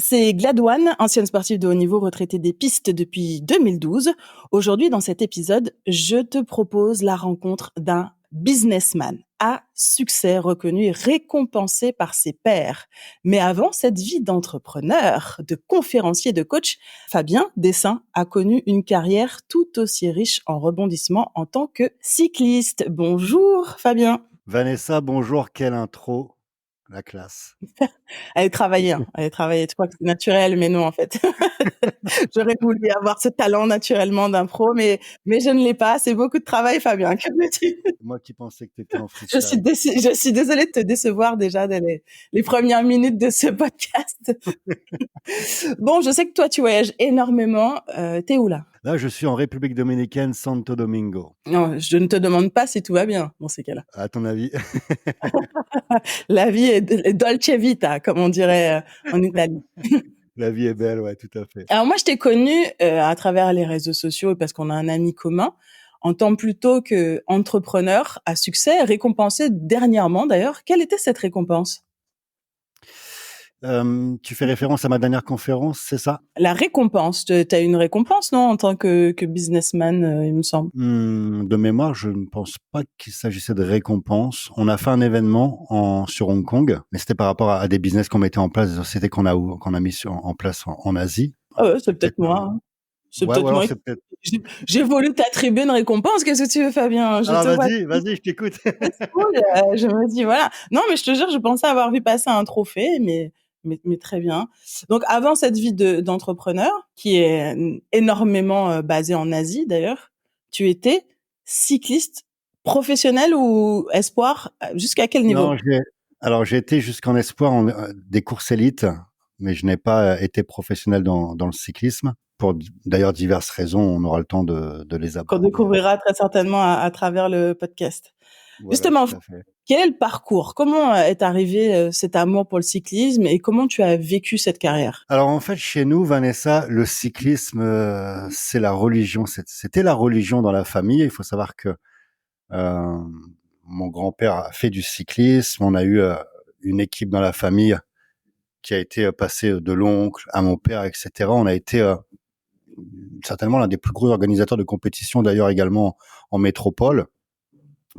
c'est Gladouane, ancienne sportive de haut niveau retraitée des pistes depuis 2012. Aujourd'hui, dans cet épisode, je te propose la rencontre d'un businessman à succès reconnu et récompensé par ses pairs. Mais avant cette vie d'entrepreneur, de conférencier, de coach, Fabien Dessin a connu une carrière tout aussi riche en rebondissements en tant que cycliste. Bonjour Fabien. Vanessa, bonjour, quelle intro, la classe. Elle est travaillée, hein. Elle est travaillée. Tu crois que c'est naturel, mais non, en fait. J'aurais voulu avoir ce talent naturellement d'impro, mais je ne l'ai pas. C'est beaucoup de travail, Fabien. Que veux-tu? Moi qui pensais que tu étais en Je suis, freestyle. je suis désolée de te décevoir déjà dès les premières minutes de ce podcast. Bon, je sais que toi, tu voyages énormément. T'es où là? Là, je suis en République dominicaine, Santo Domingo. Non, je ne te demande pas si tout va bien dans ces cas-là. À ton avis? La vie est dolce vita, comme on dirait en Italie. La vie est belle, ouais, tout à fait. Alors moi, je t'ai connu à travers les réseaux sociaux parce qu'on a un ami commun en tant plutôt qu'entrepreneur à succès, récompensé dernièrement d'ailleurs. Quelle était cette récompense? Tu fais référence à ma dernière conférence, c'est ça? La récompense, t'as une récompense, non, en tant que businessman, il me semble. De mémoire, je ne pense pas qu'il s'agissait de récompense. On a fait un événement sur Hong Kong, mais c'était par rapport à des business qu'on mettait en place, des sociétés qu'on a mis en place en Asie. Ah ouais, c'est Peut-être peut-être moi. Hein. C'est ouais, peut-être ou alors moi. c'est peut-être. J'ai voulu t'attribuer une récompense. Qu'est-ce que tu veux, Fabien? Je Alors te vois. vas-y, je t'écoute. C'est cool. Je me dis voilà. Non, mais je te jure, je pensais avoir vu passer un trophée, mais très bien. Donc avant cette vie d'entrepreneur, qui est énormément basée en Asie d'ailleurs, tu étais cycliste professionnel ou espoir? Jusqu'à quel niveau? Non, j'ai été jusqu'en espoir des courses élites, mais je n'ai pas été professionnel dans le cyclisme pour d'ailleurs diverses raisons. On aura le temps de les Qu'on aborder. découvrira très certainement à travers le podcast. Voilà, Justement, tout à fait. quel est le parcours? Comment est arrivé cet amour pour le cyclisme et comment tu as vécu cette carrière? Alors en fait, chez nous, Vanessa, le cyclisme, c'est la religion. C'était la religion dans la famille. Il faut savoir que euh, mon grand-père a fait du cyclisme. On a eu une équipe dans la famille qui a été passée de l'oncle à mon père, etc. On a été certainement l'un des plus gros organisateurs de compétition, d'ailleurs également en métropole,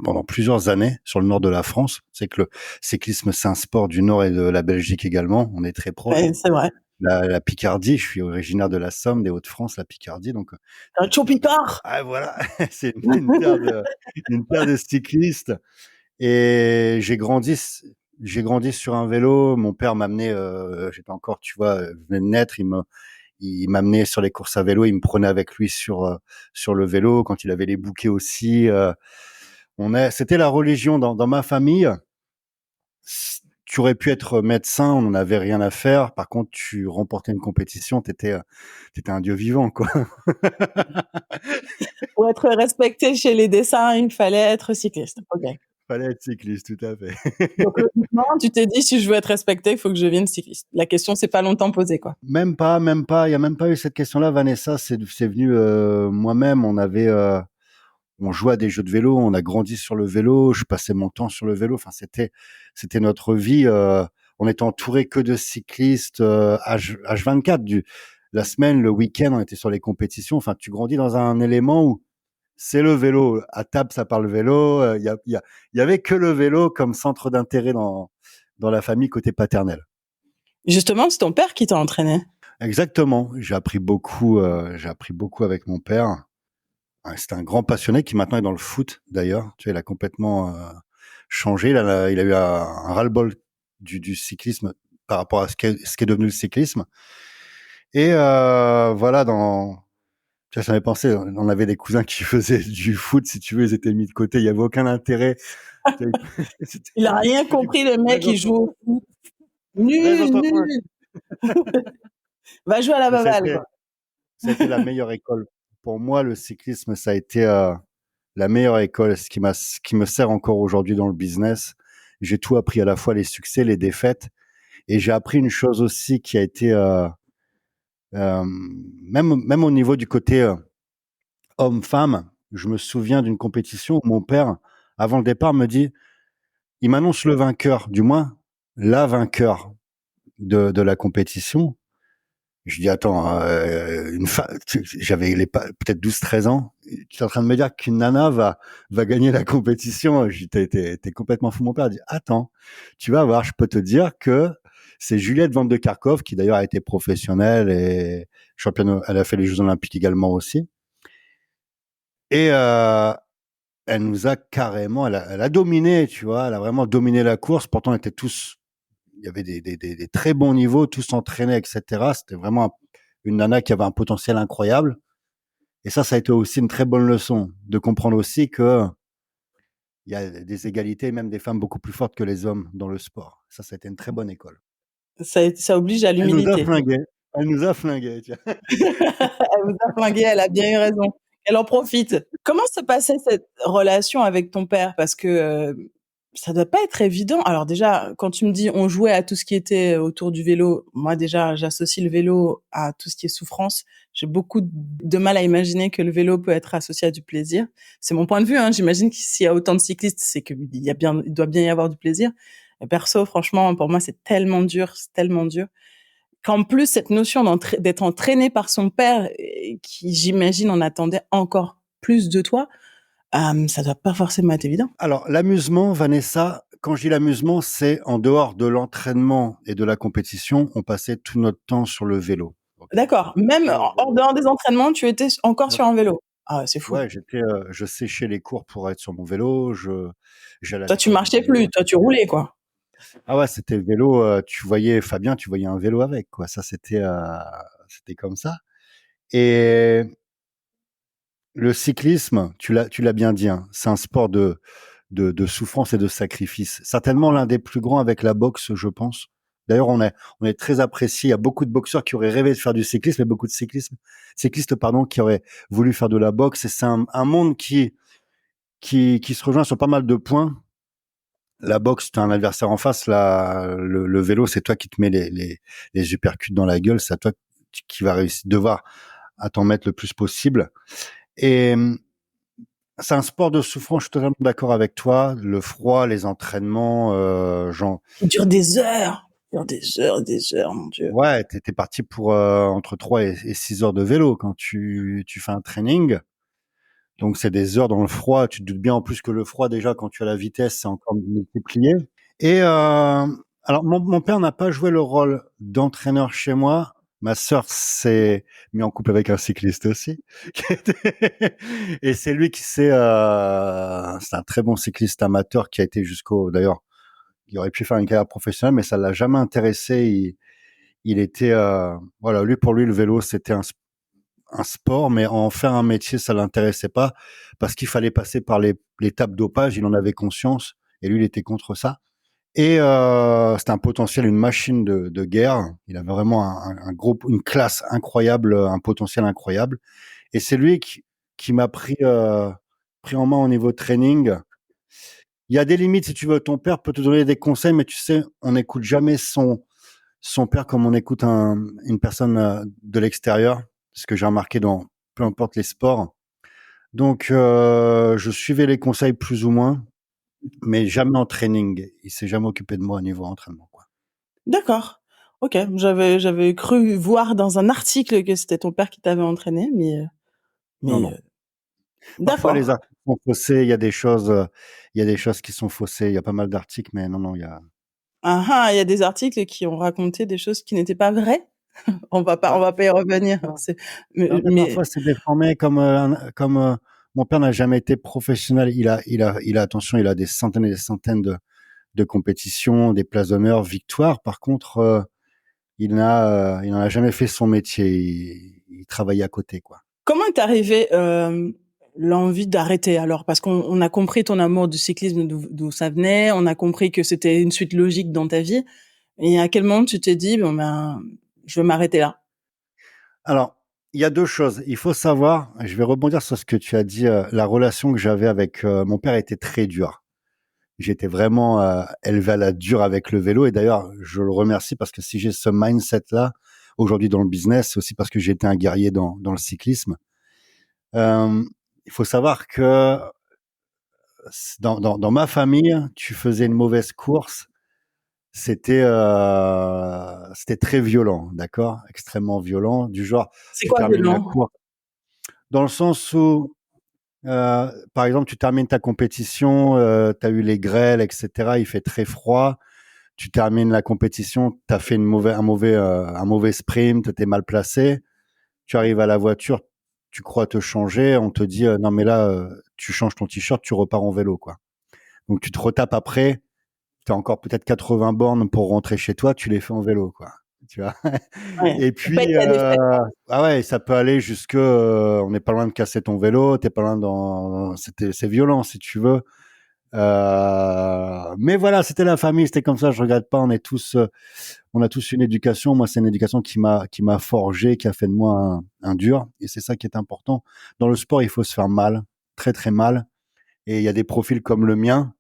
pendant plusieurs années sur le nord de la France. C'est que le cyclisme, c'est un sport du nord et de la Belgique également. On est très proche. Ouais, c'est vrai. La Picardie, je suis originaire de la Somme, des Hauts-de-France, la Picardie, donc Un Chopicard. ah voilà, c'est une terre de cyclistes. Et j'ai grandi sur un vélo. Mon père m'amenait, j'étais encore, tu vois, je venais de naître, il m'amenait sur les courses à vélo, il me prenait avec lui sur le vélo quand il avait les bouquets aussi. C'était la religion dans ma famille. Tu aurais pu être médecin, on n'en avait rien à faire. Par contre, tu remportais une compétition, t'étais un dieu vivant, quoi. Pour être respecté chez les dessins, il fallait être cycliste. Ok. Fallait être cycliste, tout à fait. Donc logiquement, tu t'es dit si je veux être respecté, il faut que je devienne cycliste. La question s'est pas longtemps posée, quoi. Même pas. Il y a même pas eu cette question-là, Vanessa. C'est venu moi-même. On jouait à des jeux de vélo. On a grandi sur le vélo. Je passais mon temps sur le vélo. Enfin, c'était notre vie. On était entouré que de cyclistes H24 la semaine, le week-end, on était sur les compétitions. Enfin, tu grandis dans un élément où c'est le vélo. À table, ça parle vélo. Il y avait que le vélo comme centre d'intérêt dans la famille côté paternel. Justement, c'est ton père qui t'a entraîné. Exactement. J'ai appris beaucoup avec mon père. C'est un grand passionné qui maintenant est dans le foot d'ailleurs. Tu vois, il a complètement changé. Il a eu un ras-le-bol du cyclisme par rapport à ce qu'est devenu le cyclisme. Et voilà, tu vois, ça m'avait pensé, on avait des cousins qui faisaient du foot, si tu veux, ils étaient mis de côté, il y avait aucun intérêt. Il a rien compris, le mec, il joue au foot. Nul, nul. Va jouer à la Mais baballe, quoi. ça a été la meilleure école. Pour moi, le cyclisme, ça a été la meilleure école, ce qui me sert encore aujourd'hui dans le business. J'ai tout appris, à la fois les succès, les défaites. Et j'ai appris une chose aussi qui a été, même au niveau du côté homme-femme, je me souviens d'une compétition où mon père, avant le départ, il m'annonce le vainqueur, du moins la vainqueur de la compétition. Je dis attends, j'avais peut-être 12-13 ans. Tu es en train de me dire qu'une nana va gagner la compétition? Je dis t'es complètement fou mon père. Il dit attends, tu vas voir, je peux te dire que c'est Juliette Van de Kerkhove qui d'ailleurs a été professionnelle et championne. Elle a fait les Jeux Olympiques également aussi. Et elle nous a carrément, elle a dominé, tu vois, elle a vraiment dominé la course. Pourtant, on était tous, il y avait des très bons niveaux, tous s'entraînaient, etc. C'était vraiment une nana qui avait un potentiel incroyable. Et ça a été aussi une très bonne leçon de comprendre aussi que il y a des égalités, même des femmes beaucoup plus fortes que les hommes dans le sport. Ça a été une très bonne école. Ça oblige à Elle nous a l'humilité. flingués. Elle nous a flingués, tu vois. Elle vous a flingué, elle a bien eu raison. Elle en profite. Comment se passait cette relation avec ton père? Parce que, ça doit pas être évident. Alors déjà, quand tu me dis: «On jouait à tout ce qui était autour du vélo», moi déjà, j'associe le vélo à tout ce qui est souffrance. J'ai beaucoup de mal à imaginer que le vélo peut être associé à du plaisir. C'est mon point de vue, hein. J'imagine que s'il y a autant de cyclistes, c'est il doit bien y avoir du plaisir. Et perso, franchement, pour moi, c'est tellement dur, c'est tellement dur qu'en plus cette notion d'être entraîné par son père, qui j'imagine en attendait encore plus de toi, ça doit pas forcément être évident. Alors, l'amusement, Vanessa, quand je dis l'amusement, c'est en dehors de l'entraînement et de la compétition, on passait tout notre temps sur le vélo. Ok. D'accord, même en dehors des entraînements, tu étais encore sur un vélo? Ah ouais, c'est fou. Ouais, je séchais les cours pour être sur mon vélo, j'allais à Toi, tu l'école en marchais plus, vélo. toi, tu roulais, quoi. Ah ouais, c'était le vélo, tu voyais Fabien, tu voyais un vélo avec, quoi. Ça, c'était comme ça. Et le cyclisme, tu l'as bien dit, hein, c'est un sport de souffrance et de sacrifice. Certainement l'un des plus grands avec la boxe, je pense. D'ailleurs, on est très apprécié. Il y a beaucoup de boxeurs qui auraient rêvé de faire du cyclisme et beaucoup de cyclistes, pardon, qui auraient voulu faire de la boxe. Et c'est un monde qui se rejoint sur pas mal de points. La boxe, tu as un adversaire en face. Le vélo, c'est toi qui te mets les uppercuts dans la gueule. C'est à toi qui va réussir, devoir à t'en mettre le plus possible. Et c'est un sport de souffrance, je suis totalement d'accord avec toi. Le froid, les entraînements, Il dure des heures, des heures, mon Dieu. ouais, t'es parti pour entre 3 et 6 heures de vélo quand tu fais un training. Donc c'est des heures dans le froid. Tu te doutes bien en plus que le froid déjà quand tu as la vitesse, c'est encore multiplié. Et alors mon père n'a pas joué le rôle d'entraîneur chez moi. Ma sœur s'est mis en couple avec un cycliste aussi. Et c'est lui c'est un très bon cycliste amateur qui a été d'ailleurs, il aurait pu faire une carrière professionnelle, mais ça l'a jamais intéressé. Il était, voilà, pour lui, le vélo, c'était un sport, mais en faire un métier, ça l'intéressait pas parce qu'il fallait passer par l'étape dopage. Il en avait conscience et lui, il était contre ça. Et c'était un potentiel, une machine de guerre. Il avait vraiment un groupe, une classe incroyable, un potentiel incroyable. Et c'est lui qui m'a pris en main au niveau training. Il y a des limites, si tu veux. Ton père peut te donner des conseils, mais tu sais, on n'écoute jamais son père comme on écoute une personne de l'extérieur. Ce que j'ai remarqué dans peu importe les sports. Donc, je suivais les conseils plus ou moins, mais jamais en training. Il s'est jamais occupé de moi au niveau entraînement, quoi. D'accord. OK, j'avais cru voir dans un article que c'était ton père qui t'avait entraîné, Non, mais non. Parfois, les d'accord. articles sont faussés. Il y a des choses qui sont faussées. Il y a pas mal d'articles, mais non, non, il y a. Ah ah, il y a des articles qui ont raconté des choses qui n'étaient pas vraies? On Ouais. va pas y revenir. Non, C'est non, mais mais parfois c'est déformé comme mon père n'a jamais été professionnel. Attention, il a des centaines et des centaines de compétitions, des places d'honneur, victoires. Par contre, il n'en a jamais fait son métier. Il travaillait à côté, quoi. comment est arrivée, l'envie d'arrêter alors? Parce qu'on a compris ton amour du cyclisme, d'où ça venait, on a compris que c'était une suite logique dans ta vie et à quel moment tu t'es dit: «Bon ben, je vais m'arrêter là»? Alors, il y a deux choses. Il faut savoir, je vais rebondir sur ce que tu as dit, la relation que j'avais avec mon père était très dure. J'étais vraiment élevé à la dure avec le vélo et d'ailleurs, je le remercie parce que si j'ai ce mindset-là aujourd'hui dans le business, c'est aussi parce que j'étais un guerrier dans le cyclisme. Euh, il faut savoir que dans ma famille, tu faisais une mauvaise course, c'était très violent, d'accord? Extrêmement violent, du genre, C'est tu quoi termines la violent? course dans le sens où, par exemple, tu termines ta compétition, tu as eu les grêles, et cetera, il fait très froid, tu termines la compétition, tu as fait un mauvais sprint, tu es mal placé, tu arrives à la voiture, tu crois te changer, on te dit, «Non mais là, tu changes ton t-shirt, tu repars en vélo, quoi». Donc tu te retapes après, tu as encore peut-être 80 bornes pour rentrer chez toi, tu les fais en vélo, quoi. Tu vois? Ouais, Et faut pas être puis, qu'à des fêtes. ah ouais, ça peut aller jusque, on n'est pas loin de casser ton vélo, t'es pas loin dans, c'est violent si tu veux. Mais voilà, c'était la famille, c'était comme ça, je regrette pas, on a tous une éducation. Moi, c'est une éducation qui m'a forgé, qui a fait de moi un dur. Et c'est ça qui est important. Dans le sport, il faut se faire mal, très très mal. Et il y a des profils comme le mien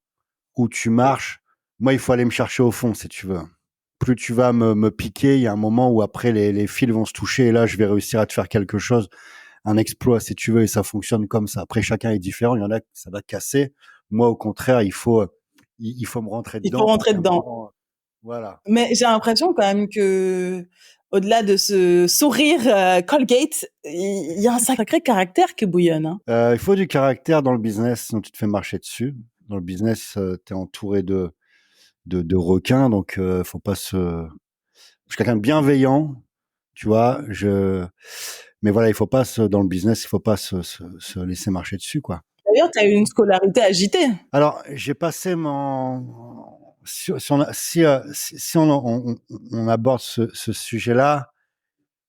où tu marches. Moi, il faut aller me chercher au fond, si tu veux. Plus tu vas me piquer, il y a un moment où après les fils vont se toucher et là, je vais réussir à te faire quelque chose, un exploit, si tu veux, et ça fonctionne comme ça. Après, chacun est différent. Il y en a, ça va casser. Moi, au contraire, il faut me rentrer Il faut dedans pour rentrer qu'à un dedans. moment, voilà. Mais j'ai l'impression quand même que, au-delà de ce sourire Colgate, il y a un sacré caractère qui bouillonne, hein. Il faut du caractère dans le business, sinon tu te fais marcher dessus. Dans le business, tu es entouré de requins, donc faut pas se. Je suis quelqu'un de bienveillant, tu vois. Mais voilà, il faut pas dans le business, il faut pas se laisser marcher dessus, quoi. D'ailleurs, tu as eu une scolarité agitée. Alors, j'ai passé mon. Si on, si on aborde ce sujet-là,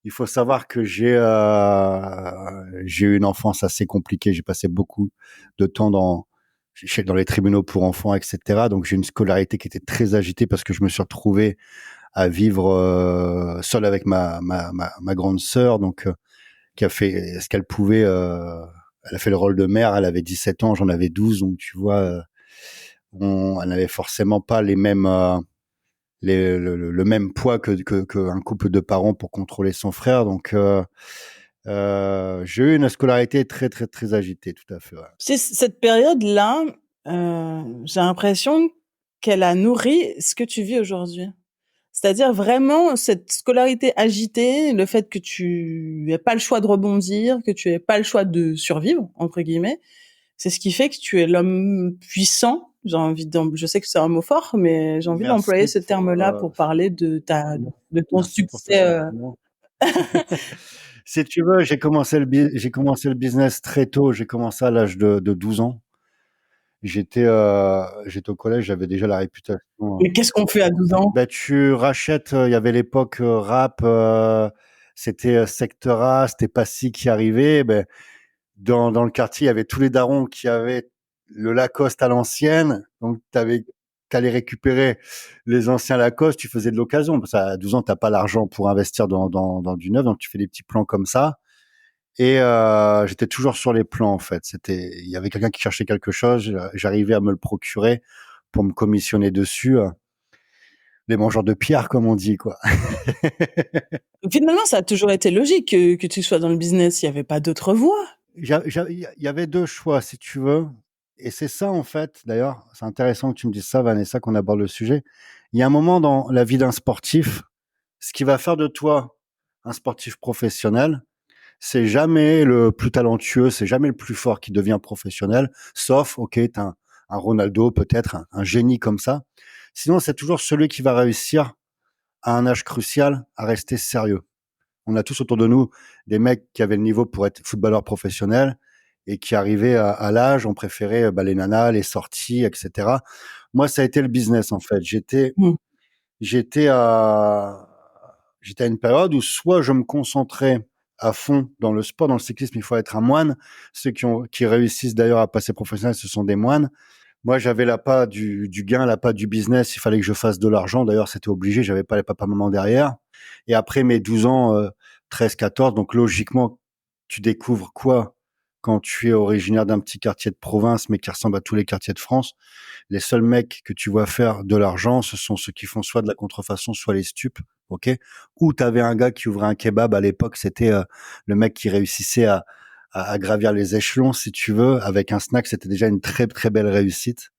il faut savoir que j'ai eu une enfance assez compliquée. J'ai passé beaucoup de temps dans les tribunaux pour enfants, etc. Donc j'ai une scolarité qui était très agitée parce que je me suis retrouvé à vivre seul avec ma grande sœur, donc qui a fait ce qu'elle pouvait. Elle a fait le rôle de mère. Elle avait 17 ans, j'en avais 12, donc tu vois, elle n'avait forcément pas les mêmes. Le même poids que un couple de parents pour contrôler son frère. Donc, j'ai eu une scolarité très, très, très agitée, tout à fait. Ouais. C'est cette période-là, j'ai l'impression qu'elle a nourri ce que tu vis aujourd'hui. C'est-à-dire vraiment cette scolarité agitée, le fait que tu aies pas le choix de rebondir, que tu aies pas le choix de «survivre» entre guillemets, c'est ce qui fait que tu es l'homme puissant. Je sais que c'est un mot fort, mais j'ai envie d'employer Merci ce terme-là pour parler de ton merci pour ce succès. compliment. Si tu veux, j'ai commencé le business très tôt. J'ai commencé à l'âge de 12 ans. J'étais au collège, j'avais déjà la réputation. Mais qu'est-ce qu'on fait à 12 ans? Ben, tu rachètes, il y avait l'époque rap, c'était Secteur A, c'était Passy qui arrivait. Ben, dans le quartier, il y avait tous les darons qui avaient le Lacoste à l'ancienne. Donc, t'allais récupérer les anciens Lacoste, tu faisais de l'occasion. Parce qu'à 12 ans, t'as pas l'argent pour investir dans du neuf, donc tu fais des petits plans comme ça. Et j'étais toujours sur les plans, en fait. Il y avait quelqu'un qui cherchait quelque chose, j'arrivais à me le procurer pour me commissionner dessus. Les mangeurs de pierre, comme on dit, quoi. Finalement, ça a toujours été logique que tu sois dans le business. Il y avait pas d'autre voie. Il y avait deux choix, si tu veux. Et c'est ça, en fait, d'ailleurs, c'est intéressant que tu me dises ça, Vanessa, qu'on aborde le sujet. Il y a un moment dans la vie d'un sportif, ce qui va faire de toi un sportif professionnel, c'est jamais le plus talentueux, c'est jamais le plus fort qui devient professionnel, sauf, ok, t'as un Ronaldo, peut-être, un génie comme ça. Sinon, c'est toujours celui qui va réussir à un âge crucial à rester sérieux. On a tous autour de nous des mecs qui avaient le niveau pour être footballeurs professionnels et qui arrivaient à l'âge, on préférait les nanas, les sorties, etc. Moi, ça a été le business en fait. Mmh. J'étais à, j'étais à une période où soit je me concentrais à fond dans le sport, dans le cyclisme, il faut être un moine. Ceux qui réussissent d'ailleurs à passer professionnel, ce sont des moines. Moi, j'avais l'appât du gain, l'appât du business. Il fallait que je fasse de l'argent. D'ailleurs, c'était obligé. J'avais pas les papa-maman derrière. Et après mes 12 ans, 13, 14, donc logiquement, tu découvres quoi quand tu es originaire d'un petit quartier de province, mais qui ressemble à tous les quartiers de France? Les seuls mecs que tu vois faire de l'argent, ce sont ceux qui font soit de la contrefaçon, soit les stupes, ok? Ou t'avais un gars qui ouvrait un kebab à l'époque, c'était le mec qui réussissait à gravir les échelons, si tu veux, avec un snack, c'était déjà une très très belle réussite.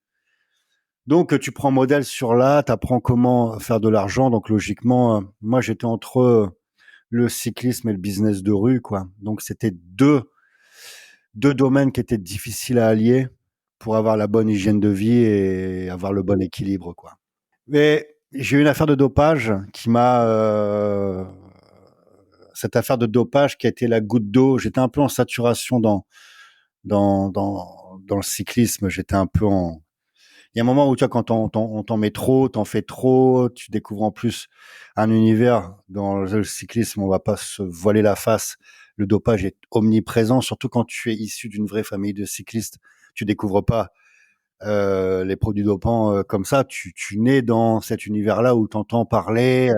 Donc, tu prends modèle sur là, tu apprends comment faire de l'argent. Donc, logiquement, moi, j'étais entre le cyclisme et le business de rue, quoi. Donc, c'était deux domaines qui étaient difficiles à allier pour avoir la bonne hygiène de vie et avoir le bon équilibre, quoi. Mais j'ai eu une affaire de dopage qui m'a cette affaire de dopage qui a été la goutte d'eau. J'étais un peu en saturation dans le cyclisme. J'étais un peu en Il y a un moment où tu vois quand on t'en met trop, t'en fais trop, tu découvres en plus un univers dans le cyclisme. On va pas se voiler la face. Le dopage est omniprésent, surtout quand tu es issu d'une vraie famille de cyclistes. Tu découvres pas les produits dopants comme ça. Tu nais dans cet univers-là où t'entends parler,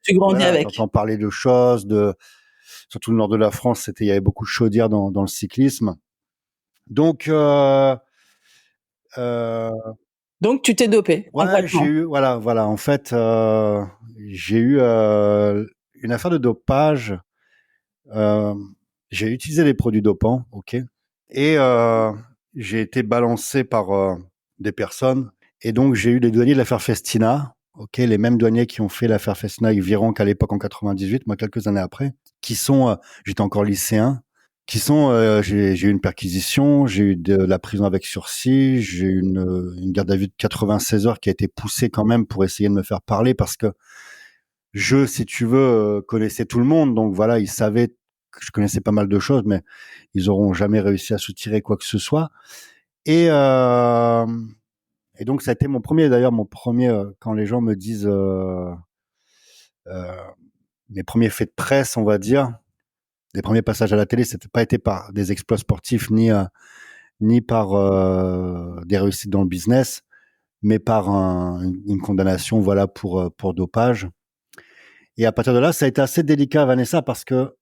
Tu grandis voilà, avec. t'entends parler de choses, surtout le nord de la France, il y avait beaucoup de chaudières dans le cyclisme. Donc, euh, Donc, tu t'es dopé, ouais, concrètement. voilà. En fait, j'ai eu une affaire de dopage. Euh, j'ai utilisé des produits dopants, ok, et j'ai été balancé par des personnes. Et donc, j'ai eu les douaniers de l'affaire Festina, ok, les mêmes douaniers qui ont fait l'affaire Festina avec Virenque à l'époque en 98, moi quelques années après, qui sont, j'étais encore lycéen, qui sont, j'ai eu une perquisition, j'ai eu de la prison avec sursis, j'ai eu une garde à vue de 96 heures qui a été poussée quand même pour essayer de me faire parler parce que si tu veux, connaissais tout le monde, donc voilà, ils savaient que je connaissais pas mal de choses, mais ils auront jamais réussi à soutirer quoi que ce soit. Et, euh, et donc ça a été mon premier, quand les gens me disent euh, mes premiers faits de presse, on va dire, les premiers passages à la télé, c'était pas été par des exploits sportifs ni par des réussites dans le business, mais par une condamnation, voilà, pour dopage. Et à partir de là, ça a été assez délicat, Vanessa, parce que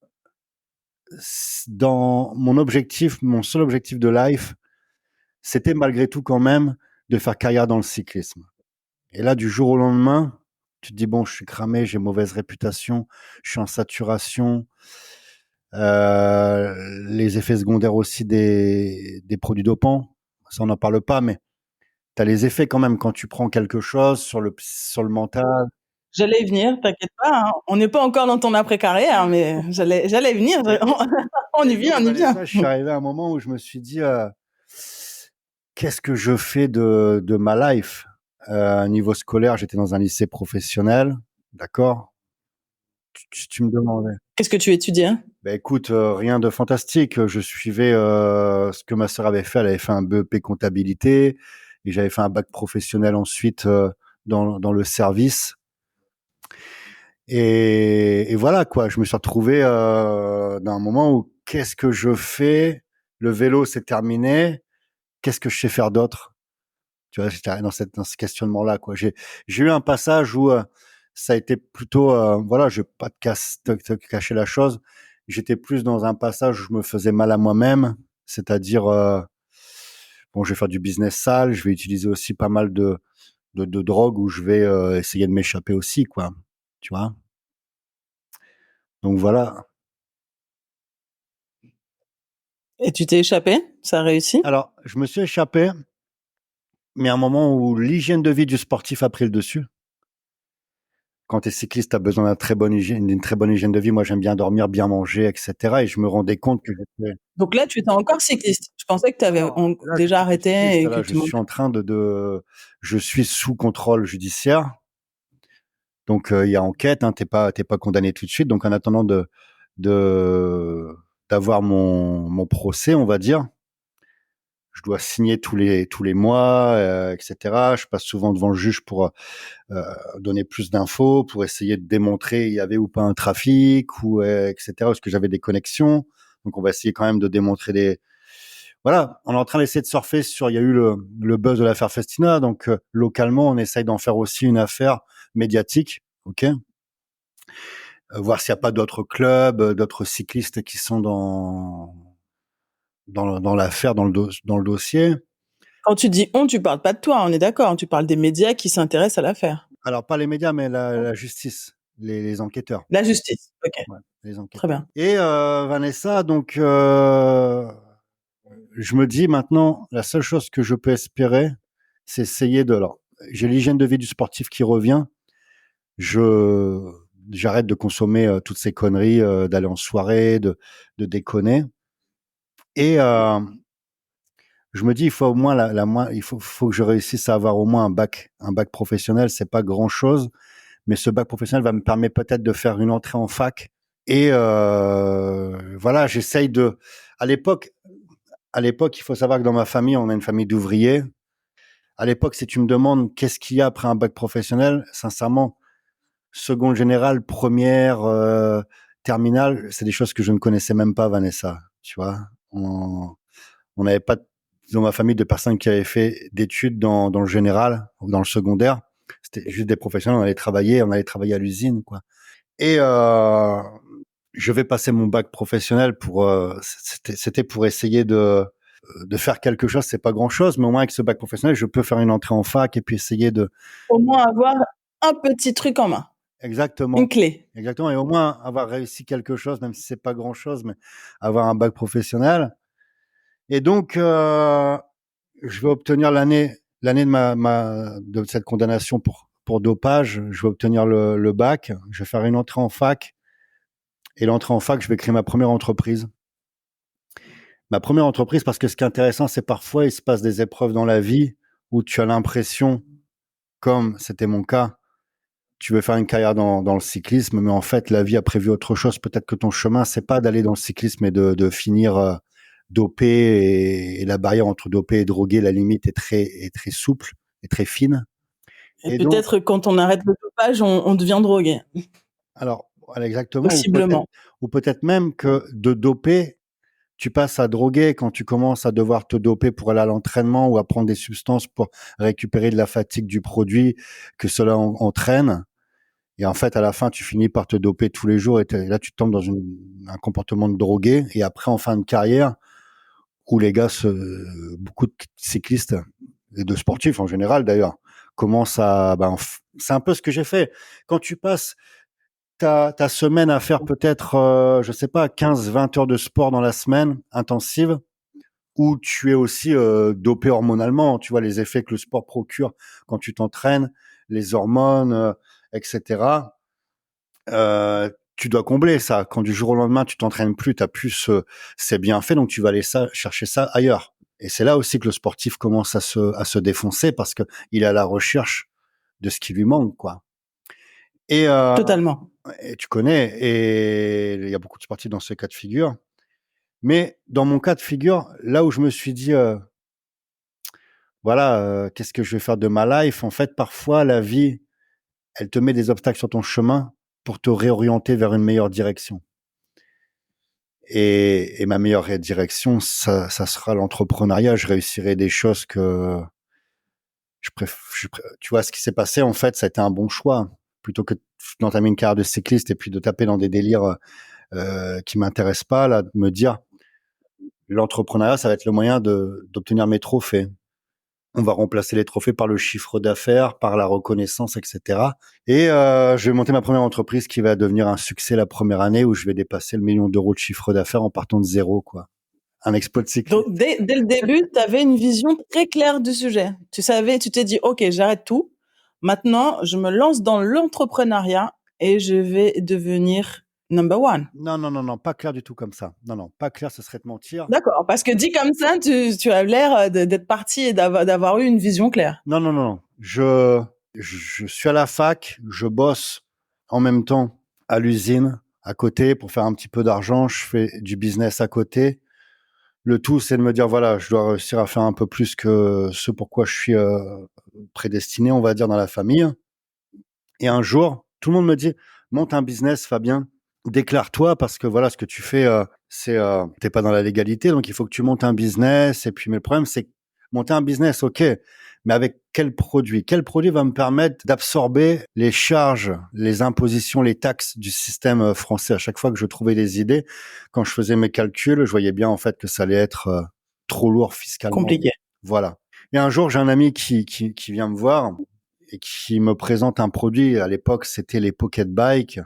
dans mon seul objectif de life, c'était malgré tout quand même de faire carrière dans le cyclisme. Et là, du jour au lendemain, tu te dis, bon, je suis cramé, j'ai mauvaise réputation, je suis en saturation. Les effets secondaires aussi des produits dopants, ça on n'en parle pas, mais tu as les effets quand même quand tu prends quelque chose sur le mental. J'allais y venir, t'inquiète pas, hein. On n'est pas encore dans ton après-carrière, mais j'allais y venir. Et, On y et vient, donc, on y vient. Vanessa, je suis arrivé à un moment où je me suis dit, qu'est-ce que je fais de ma life? Niveau scolaire, j'étais dans un lycée professionnel, d'accord? Tu me demandais. Qu'est-ce que tu étudiais? Ben écoute, rien de fantastique. Je suivais ce que ma sœur avait fait. Elle avait fait un BEP comptabilité et j'avais fait un bac professionnel ensuite dans le service. Et voilà quoi. Je me suis retrouvé dans un moment où qu'est-ce que je fais? Le vélo, c'est terminé. Qu'est-ce que je sais faire d'autre? Tu vois, j'étais dans ce questionnement-là, quoi. J'ai eu un passage où ça a été plutôt, voilà, je vais pas te cacher la chose. J'étais plus dans un passage où je me faisais mal à moi-même, c'est-à-dire, bon, je vais faire du business sale, je vais utiliser aussi pas mal de drogue où je vais essayer de m'échapper aussi, quoi. Tu vois. Donc voilà. Et tu t'es échappé? Ça a réussi? Alors, je me suis échappé, mais à un moment où l'hygiène de vie du sportif a pris le dessus. Quand tu es cycliste, tu as besoin d'une très bonne hygiène de vie. Moi, j'aime bien dormir, bien manger, etc. Et je me rendais compte que j'étais... Donc là, tu étais encore cycliste. Je pensais que tu avais Alors, là, je déjà suis plus arrêté cycliste. et que Là, je tu montais. suis en train je suis sous contrôle judiciaire. Donc, il y a enquête, hein, t'es pas condamné tout de suite. Donc, en attendant de, d'avoir mon procès, on va dire, je dois signer tous les mois, etc. Je passe souvent devant le juge pour donner plus d'infos, pour essayer de démontrer il y avait ou pas un trafic ou etc. Est-ce que j'avais des connexions. Donc on va essayer quand même de démontrer des... Voilà, on est en train d'essayer de surfer sur... Il y a eu le buzz de l'affaire Festina, donc localement on essaye d'en faire aussi une affaire médiatique, ok, voir s'il n'y a pas d'autres clubs, d'autres cyclistes qui sont dans l'affaire, dans le dossier. Quand tu dis on, tu parles pas de toi, on est d'accord. Tu parles des médias qui s'intéressent à l'affaire. Alors pas les médias, mais la justice, les enquêteurs. La justice. Ok, Ouais, les très enquêteurs. bien. Et Vanessa, donc je me dis maintenant, la seule chose que je peux espérer, c'est essayer de... Alors, j'ai l'hygiène de vie du sportif qui revient. J'arrête de consommer toutes ces conneries, d'aller en soirée, de déconner. Et je me dis, il faut au moins faut que je réussisse à avoir au moins un bac professionnel. C'est pas grand chose, mais ce bac professionnel va me permettre peut-être de faire une entrée en fac. Et voilà, j'essaye de. À l'époque, à l'époque, il faut savoir que dans ma famille, on a une famille d'ouvriers. À l'époque, si tu me demandes qu'est-ce qu'il y a après un bac professionnel, sincèrement, seconde générale, première, terminale, c'est des choses que je ne connaissais même pas, Vanessa. Tu vois, on n'avait pas dans ma famille de personnes qui avaient fait d'études dans le général ou dans le secondaire. C'était juste des professionnels. On allait travailler à l'usine, quoi. Et je vais passer mon bac professionnel pour. C'était pour essayer de faire quelque chose. C'est pas grand chose, mais au moins avec ce bac professionnel, je peux faire une entrée en fac et puis essayer de. Au moins avoir un petit truc en main, une Exactement. clé. Exactement. Et au moins avoir réussi quelque chose, même si c'est pas grand chose, mais avoir un bac professionnel. Et donc, je vais obtenir l'année de cette condamnation pour dopage. Je vais obtenir le bac. Je vais faire une entrée en fac. Et l'entrée en fac, je vais créer ma première entreprise. Ma première entreprise, parce que ce qui est intéressant, c'est parfois, il se passe des épreuves dans la vie où tu as l'impression, comme c'était mon cas, tu veux faire une carrière dans le cyclisme, mais en fait, la vie a prévu autre chose. Peut-être que ton chemin, c'est pas d'aller dans le cyclisme et de finir dopé et la barrière entre dopé et drogué, la limite est très souple et très fine. Et Et donc, peut-être quand on arrête le dopage, on devient drogué, alors, voilà, exactement, possiblement. ou peut-être même que de doper, tu passes à droguer quand tu commences à devoir te doper pour aller à l'entraînement ou à prendre des substances pour récupérer de la fatigue du produit que cela entraîne. Et en fait, à la fin, tu finis par te doper tous les jours et là, tu tombes dans un comportement de drogué. Et après, en fin de carrière, où les gars, beaucoup de cyclistes et de sportifs en général d'ailleurs, commencent à, c'est un peu ce que j'ai fait. Quand tu passes ta semaine à faire peut-être, je sais pas, 15-20 heures de sport dans la semaine intensive, où tu es aussi dopé hormonalement, tu vois les effets que le sport procure quand tu t'entraînes, les hormones, etc. Tu dois combler ça. Quand du jour au lendemain, tu t'entraînes plus, t'as plus ces bienfaits, donc tu vas aller chercher ça ailleurs. Et c'est là aussi que le sportif commence à se défoncer parce que il est à la recherche de ce qui lui manque, quoi. Et, Totalement. et tu connais, et il y a beaucoup de sportifs dans ce cas de figure. Mais dans mon cas de figure, là où je me suis dit, voilà, qu'est-ce que je vais faire de ma life? En fait, parfois, la vie, elle te met des obstacles sur ton chemin pour te réorienter vers une meilleure direction. Et ma meilleure direction, ça sera l'entrepreneuriat. Je réussirai des choses que tu vois, ce qui s'est passé, en fait, ça a été un bon choix. Plutôt que d'entamer une carrière de cycliste et puis de taper dans des délires qui m'intéressent pas, là, de me dire, l'entrepreneuriat, ça va être le moyen d'obtenir mes trophées. On va remplacer les trophées par le chiffre d'affaires, par la reconnaissance, etc. Et je vais monter ma première entreprise qui va devenir un succès la première année où je vais dépasser le million d'euros de chiffre d'affaires en partant de zéro, quoi. Un exploit de cycliste. Donc, dès le début, tu avais une vision très claire du sujet. Tu savais, tu t'es dit, OK, j'arrête tout. Maintenant, je me lance dans l'entrepreneuriat et je vais devenir number one. Non, non, non, non, pas clair du tout comme ça. Non, non, pas clair, ce serait de mentir. D'accord. Parce que dit comme ça, tu as l'air d'être parti et d'avoir eu une vision claire. Non, non, non, non. Je suis à la fac, je bosse en même temps à l'usine, à côté, pour faire un petit peu d'argent. Je fais du business à côté. Le tout, c'est de me dire, voilà, je dois réussir à faire un peu plus que ce pourquoi je suis prédestiné, on va dire, dans la famille. Et un jour, tout le monde me dit, monte un business, Fabien, déclare-toi parce que voilà, ce que tu fais, t'es pas dans la légalité, donc il faut que tu montes un business. Et puis, mais le problème, c'est que monter un business, ok, mais avec quel produit? Quel produit va me permettre d'absorber les charges, les impositions, les taxes du système français? À chaque fois que je trouvais des idées, quand je faisais mes calculs, je voyais bien en fait que ça allait être trop lourd fiscalement. Compliqué. Voilà. Et un jour, j'ai un ami qui vient me voir et qui me présente un produit. À l'époque, c'était les Pocket Bike.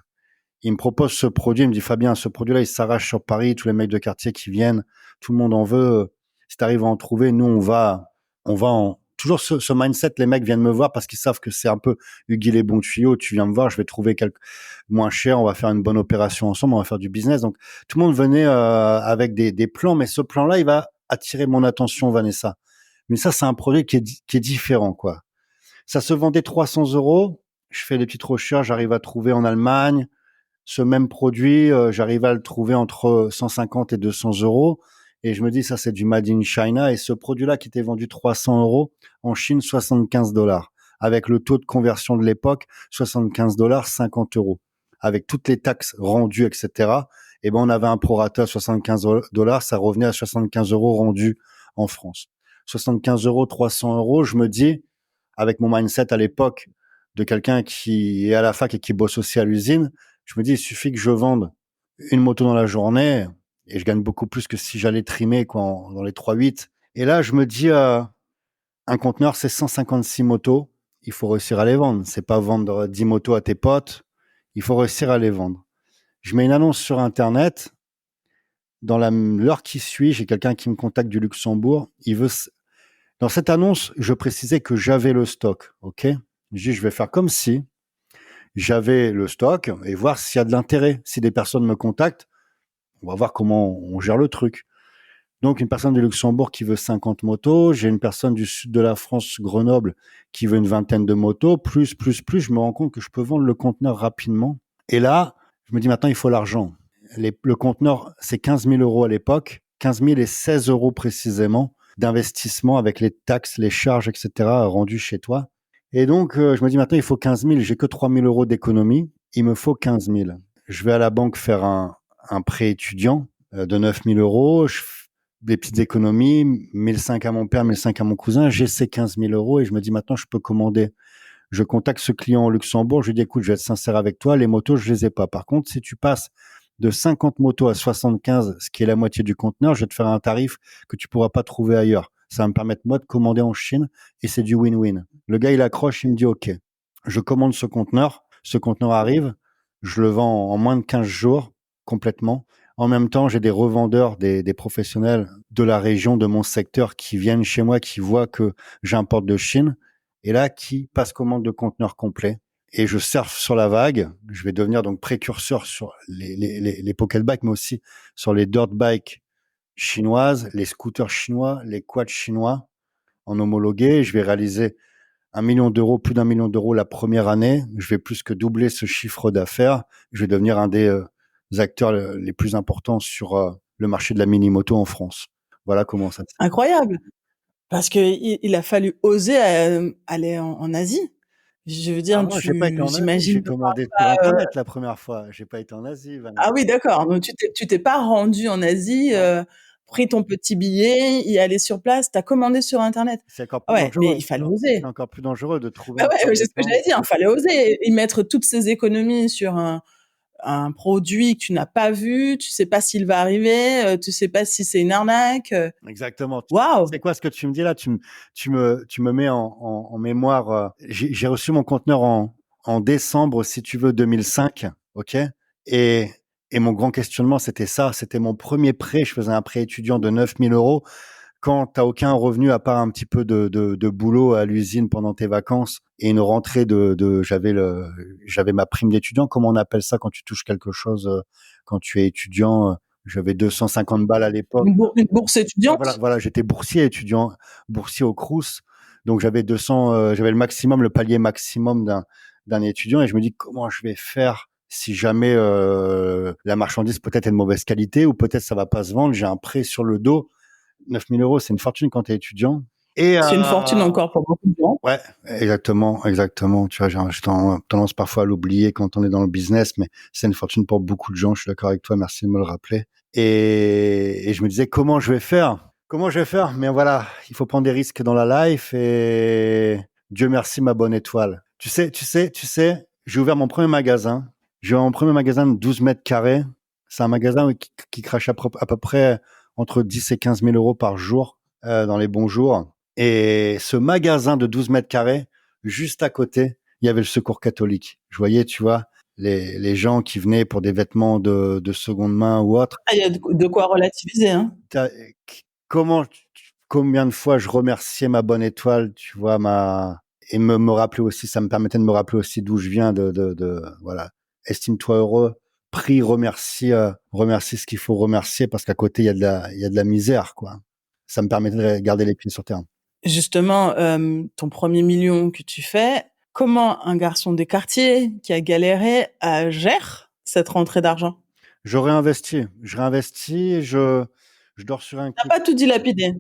Il me propose ce produit. Il me dit, Fabien, ce produit-là, il s'arrache sur Paris. Tous les mecs de quartier qui viennent, tout le monde en veut. Si tu arrives à en trouver, nous, on va toujours ce mindset, les mecs viennent me voir parce qu'ils savent que c'est un peu Hugues les bons tuyaux. Tu viens me voir, je vais trouver quelque moins cher, on va faire une bonne opération ensemble, on va faire du business. Donc tout le monde venait avec des plans, mais ce plan-là, il va attirer mon attention, Vanessa. Mais ça, c'est un produit qui est différent, quoi. Ça se vendait 300 euros. Je fais des petites recherches, j'arrive à trouver en Allemagne ce même produit, j'arrive à le trouver entre 150 et 200 euros. Et je me dis, ça, c'est du Made in China. Et ce produit-là qui était vendu 300 euros, en Chine, 75 dollars. Avec le taux de conversion de l'époque, 75 dollars, 50 euros. Avec toutes les taxes rendues, etc. Et ben, on avait un prorata à 75 dollars, ça revenait à 75 euros rendus en France. 75 euros, 300 euros, je me dis, avec mon mindset à l'époque de quelqu'un qui est à la fac et qui bosse aussi à l'usine, je me dis, il suffit que je vende une moto dans la journée et je gagne beaucoup plus que si j'allais trimer quoi, dans les 3-8. Et là, je me dis, un conteneur, c'est 156 motos. Il faut réussir à les vendre. C'est pas vendre 10 motos à tes potes. Il faut réussir à les vendre. Je mets une annonce sur Internet. Dans l'heure qui suit, j'ai quelqu'un qui me contacte du Luxembourg. Dans cette annonce, je précisais que j'avais le stock. OK? Je dis, je vais faire comme si j'avais le stock et voir s'il y a de l'intérêt. Si des personnes me contactent, on va voir comment on gère le truc. Donc, une personne du Luxembourg qui veut 50 motos, j'ai une personne du sud de la France, Grenoble, qui veut une vingtaine de motos, plus, je me rends compte que je peux vendre le conteneur rapidement. Et là, je me dis maintenant, il faut l'argent. Le conteneur, c'est 15 000 euros à l'époque, 15 000 et 16 euros précisément d'investissement avec les taxes, les charges, etc. rendues chez toi. Et donc, je me dis maintenant, il faut 15 000, j'ai que 3 000 euros d'économie, il me faut 15 000. Je vais à la banque faire un prêt étudiant de 9 000 euros, je des petites économies, 1 500 à mon père, 1 500 à mon cousin, j'ai ces 15 000 euros et je me dis maintenant je peux commander. Je contacte ce client au Luxembourg, je lui dis écoute, je vais être sincère avec toi, les motos je les ai pas. Par contre, si tu passes de 50 motos à 75, ce qui est la moitié du conteneur, je vais te faire un tarif que tu pourras pas trouver ailleurs. Ça va me permettre moi de commander en Chine et c'est du win-win. Le gars il accroche, il me dit ok, je commande ce conteneur arrive, je le vends en moins de 15 jours complètement. En même temps, j'ai des revendeurs, des professionnels de la région, de mon secteur, qui viennent chez moi, qui voient que j'importe de Chine, et là, qui passent commande de conteneurs complets. Et je surfe sur la vague. Je vais devenir donc précurseur sur les pocket bikes, mais aussi sur les dirt bikes chinoises, les scooters chinois, les quads chinois en homologué. Je vais réaliser 1 million d'euros, plus d'1 million d'euros la première année. Je vais plus que doubler ce chiffre d'affaires. Je vais devenir un des acteurs les plus importants sur le marché de la mini-moto en France. Voilà comment ça se fait. Incroyable, parce que il a fallu oser aller en Asie. Je veux Ah dire, non, j'ai pas été en Asie. j'imagine J'ai que commandé sur parfois, Internet la première fois. J'ai pas été en Asie, ah Vanessa. oui, d'accord. Donc tu t'es pas rendu en Asie, Non, pris ton petit billet, y aller sur place, t'as commandé sur Internet. c'est encore Ah plus ouais, mais dangereux. il fallait C'est oser. encore plus dangereux de trouver Bah un ouais, c'est ce que fabricant. j'allais dire. Il fallait oser et mettre toutes ces économies sur un produit que tu n'as pas vu, tu sais pas s'il va arriver, tu sais pas si c'est une arnaque. Exactement. Waouh! C'est quoi ce que tu me dis là? Tu me mets en mémoire. J'ai reçu mon conteneur en décembre, si tu veux, 2005. OK? Et, et mon grand questionnement, c'était ça. C'était mon premier prêt. Je faisais un prêt étudiant de 9 000 euros. Quand t'as aucun revenu à part un petit peu de boulot à l'usine pendant tes vacances et une rentrée j'avais ma prime d'étudiant. Comment on appelle ça quand tu touches quelque chose quand tu es étudiant? J'avais 250 balles à l'époque. Une bourse Ouais, étudiante? voilà, j'étais boursier étudiant, boursier au Crous. Donc j'avais 200, j'avais le maximum, le palier maximum d'un étudiant et je me dis comment je vais faire si jamais la marchandise peut-être est de mauvaise qualité ou peut-être ça va pas se vendre. J'ai un prêt sur le dos. 9 000 euros, c'est une fortune quand tu es étudiant. Et C'est une fortune encore pour beaucoup de gens. ouais, exactement, exactement. Tu vois, j'ai tendance parfois à l'oublier quand on est dans le business, mais c'est une fortune pour beaucoup de gens. Je suis d'accord avec toi. Merci de me le rappeler. Et je me disais comment je vais faire. Comment je vais faire? Mais voilà, il faut prendre des risques dans la life et Dieu merci ma bonne étoile. Tu sais, j'ai ouvert mon premier magasin. J'ai ouvert mon premier magasin de 12 mètres carrés. C'est un magasin qui crache à peu près entre 10 et 15 000 euros par jour dans les bons jours. Et ce magasin de 12 mètres carrés, juste à côté, il y avait le Secours catholique. Je voyais, tu vois, les gens qui venaient pour des vêtements de seconde main ou autre. Ah, il y a de quoi relativiser, hein. T'as- Comment, combien de fois je remerciais ma bonne étoile, tu vois, et me rappeler aussi, ça me permettait de me rappeler aussi d'où je viens, voilà, estime-toi heureux, prie, remercie ce qu'il faut remercier parce qu'à côté il y a de la misère, quoi. Ça me permettait de garder les pieds sur terre. Justement, ton premier million que tu fais, comment un garçon des quartiers qui a galéré gère cette rentrée d'argent? Je réinvestis, je dors sur un T'as clic. pas tout dilapidé.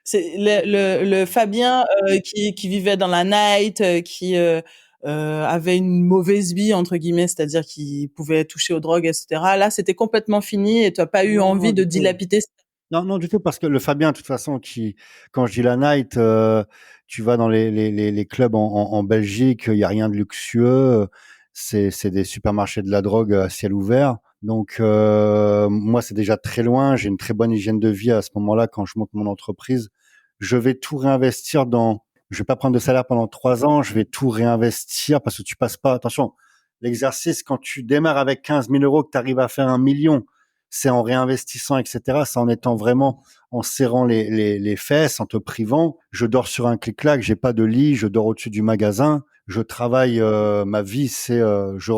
C'est le Fabien qui vivait dans la night, qui avait une mauvaise vie entre guillemets, c'est-à-dire qui pouvait toucher aux drogues, etc. Là, c'était complètement fini et tu n'as pas eu Non, non, envie de du tout. dilapider. Non, non, du tout, parce que le Fabien, de toute façon, quand je dis la night, tu vas dans les clubs en Belgique, il y a rien de luxueux, c'est des supermarchés de la drogue à ciel ouvert. Donc, moi, c'est déjà très loin. J'ai une très bonne hygiène de vie à ce moment-là quand je monte mon entreprise. Je vais tout réinvestir je vais pas prendre de salaire pendant 3 ans. Je vais tout réinvestir parce que tu passes pas, attention, l'exercice, quand tu démarres avec 15 000 euros, que tu arrives à faire 1 million, c'est en réinvestissant, etc. C'est en étant vraiment, en serrant les fesses, en te privant. Je dors sur un clic-clac, j'ai pas de lit, je dors au-dessus du magasin. Je travaille, ma vie, je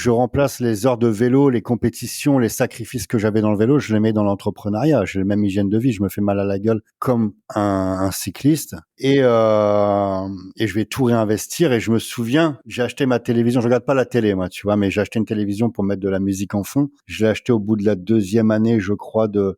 remplace les heures de vélo, les compétitions, les sacrifices que j'avais dans le vélo, je les mets dans l'entrepreneuriat. J'ai la même hygiène de vie, je me fais mal à la gueule comme un cycliste et je vais tout réinvestir. Et je me souviens, j'ai acheté ma télévision. Je regarde pas la télé, moi, tu vois, mais j'ai acheté une télévision pour mettre de la musique en fond. Je l'ai acheté au bout de la 2e année, je crois, de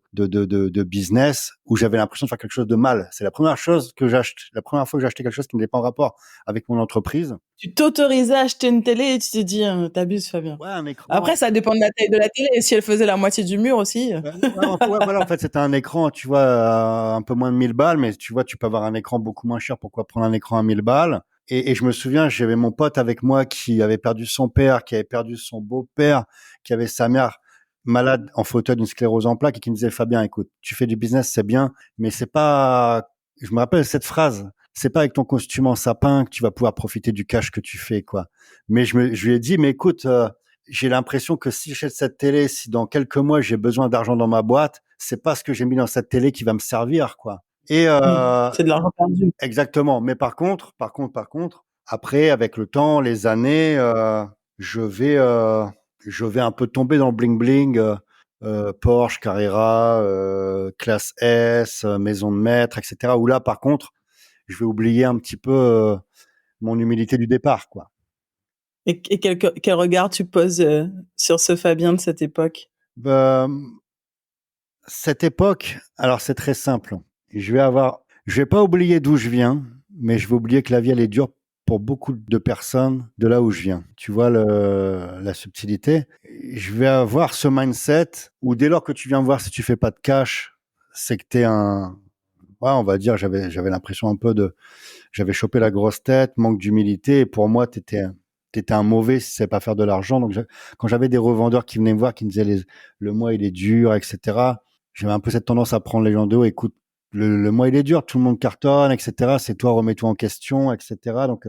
business, où j'avais l'impression de faire quelque chose de mal. C'est la première fois que j'ai acheté quelque chose qui n'était pas en rapport avec mon entreprise. Tu t'autorisais à acheter une télé et tu t'es dit, t'abuses, Fabien. Ouais, un écran. Après, ça dépend de la taille de la télé. Si elle faisait la moitié du mur aussi. Ouais, voilà, en fait, c'était un écran, tu vois, un peu moins de 1000 balles, mais tu vois, tu peux avoir un écran beaucoup moins cher. Pourquoi prendre un écran à 1000 balles? Et je me souviens, j'avais mon pote avec moi qui avait perdu son père, qui avait perdu son beau-père, qui avait sa mère malade en fauteuil d'une sclérose en plaques et qui me disait, Fabien, écoute, tu fais du business, c'est bien, mais c'est pas, je me rappelle cette phrase, c'est pas avec ton costume en sapin que tu vas pouvoir profiter du cash que tu fais, quoi. Mais je lui ai dit, mais écoute, j'ai l'impression que si j'achète cette télé, si dans quelques mois j'ai besoin d'argent dans ma boîte, c'est pas ce que j'ai mis dans cette télé qui va me servir, quoi. Et C'est de l'argent perdu. exactement. Mais par contre, après, avec le temps, les années, je vais, euh, je vais un peu tomber dans le bling bling. Porsche, Carrera, classe S, maison de maître, etc. Où là, par contre, je vais oublier un petit peu mon humilité du départ, quoi. Et quel regard tu poses sur ce Fabien de cette époque? Euh, Cette époque, alors c'est très simple. Je vais pas oublier d'où je viens, mais je vais oublier que la vie elle est dure pour beaucoup de personnes de là où je viens. Tu vois la subtilité. Je vais avoir ce mindset où dès lors que tu viens me voir si tu fais pas de cash, c'est que t'es ouais, on va dire, j'avais l'impression un peu j'avais chopé la grosse tête, manque d'humilité. Et pour moi, t'étais un mauvais si tu savais pas faire de l'argent. Donc, quand j'avais des revendeurs qui venaient me voir, qui me disaient le mois il est dur, etc. J'avais un peu cette tendance à prendre les gens de haut. Écoute, le mois il est dur, tout le monde cartonne, etc. C'est toi, remets-toi en question, etc. Donc,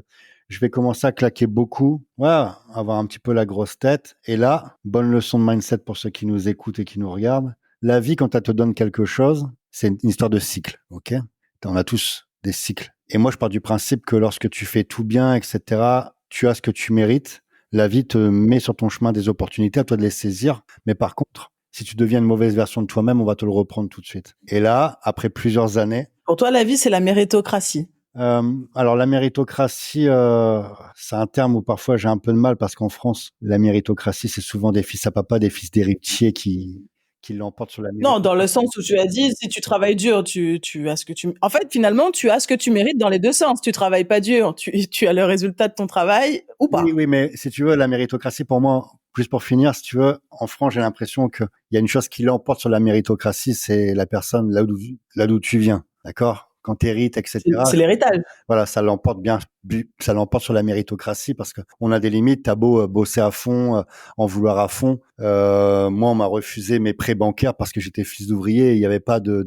je vais commencer à claquer beaucoup, ouais, avoir un petit peu la grosse tête. Et là, bonne leçon de mindset pour ceux qui nous écoutent et qui nous regardent. La vie, quand elle te donne quelque chose, c'est une histoire de cycle, ok? On a tous des cycles. Et moi, je pars du principe que lorsque tu fais tout bien, etc., tu as ce que tu mérites. La vie te met sur ton chemin des opportunités, à toi de les saisir. Mais par contre, si tu deviens une mauvaise version de toi-même, on va te le reprendre tout de suite. Et là, après plusieurs années, Pour toi, la vie, c'est la méritocratie. alors la méritocratie, c'est un terme où parfois j'ai un peu de mal parce qu'en France, la méritocratie, c'est souvent des fils à papa, des fils d'héritiers qui l'emportent sur la Non, dans le méritocratie. sens où tu as dit, si tu travailles dur, tu as ce que tu... En fait, finalement, tu as ce que tu mérites dans les deux sens. Tu travailles pas dur, tu as le résultat de ton travail ou Oui, pas. oui, mais si tu veux, la méritocratie, pour moi, juste pour finir, si tu veux, en France, j'ai l'impression qu'il y a une chose qui l'emporte sur la méritocratie, c'est la personne là d'où tu viens, d'accord? Quand tu hérites, etc. C'est l'héritage. Voilà, ça l'emporte sur la méritocratie parce que on a des limites. T'as beau bosser à fond, en vouloir à fond. Moi, on m'a refusé mes prêts bancaires parce que j'étais fils d'ouvrier. Et il n'y avait pas de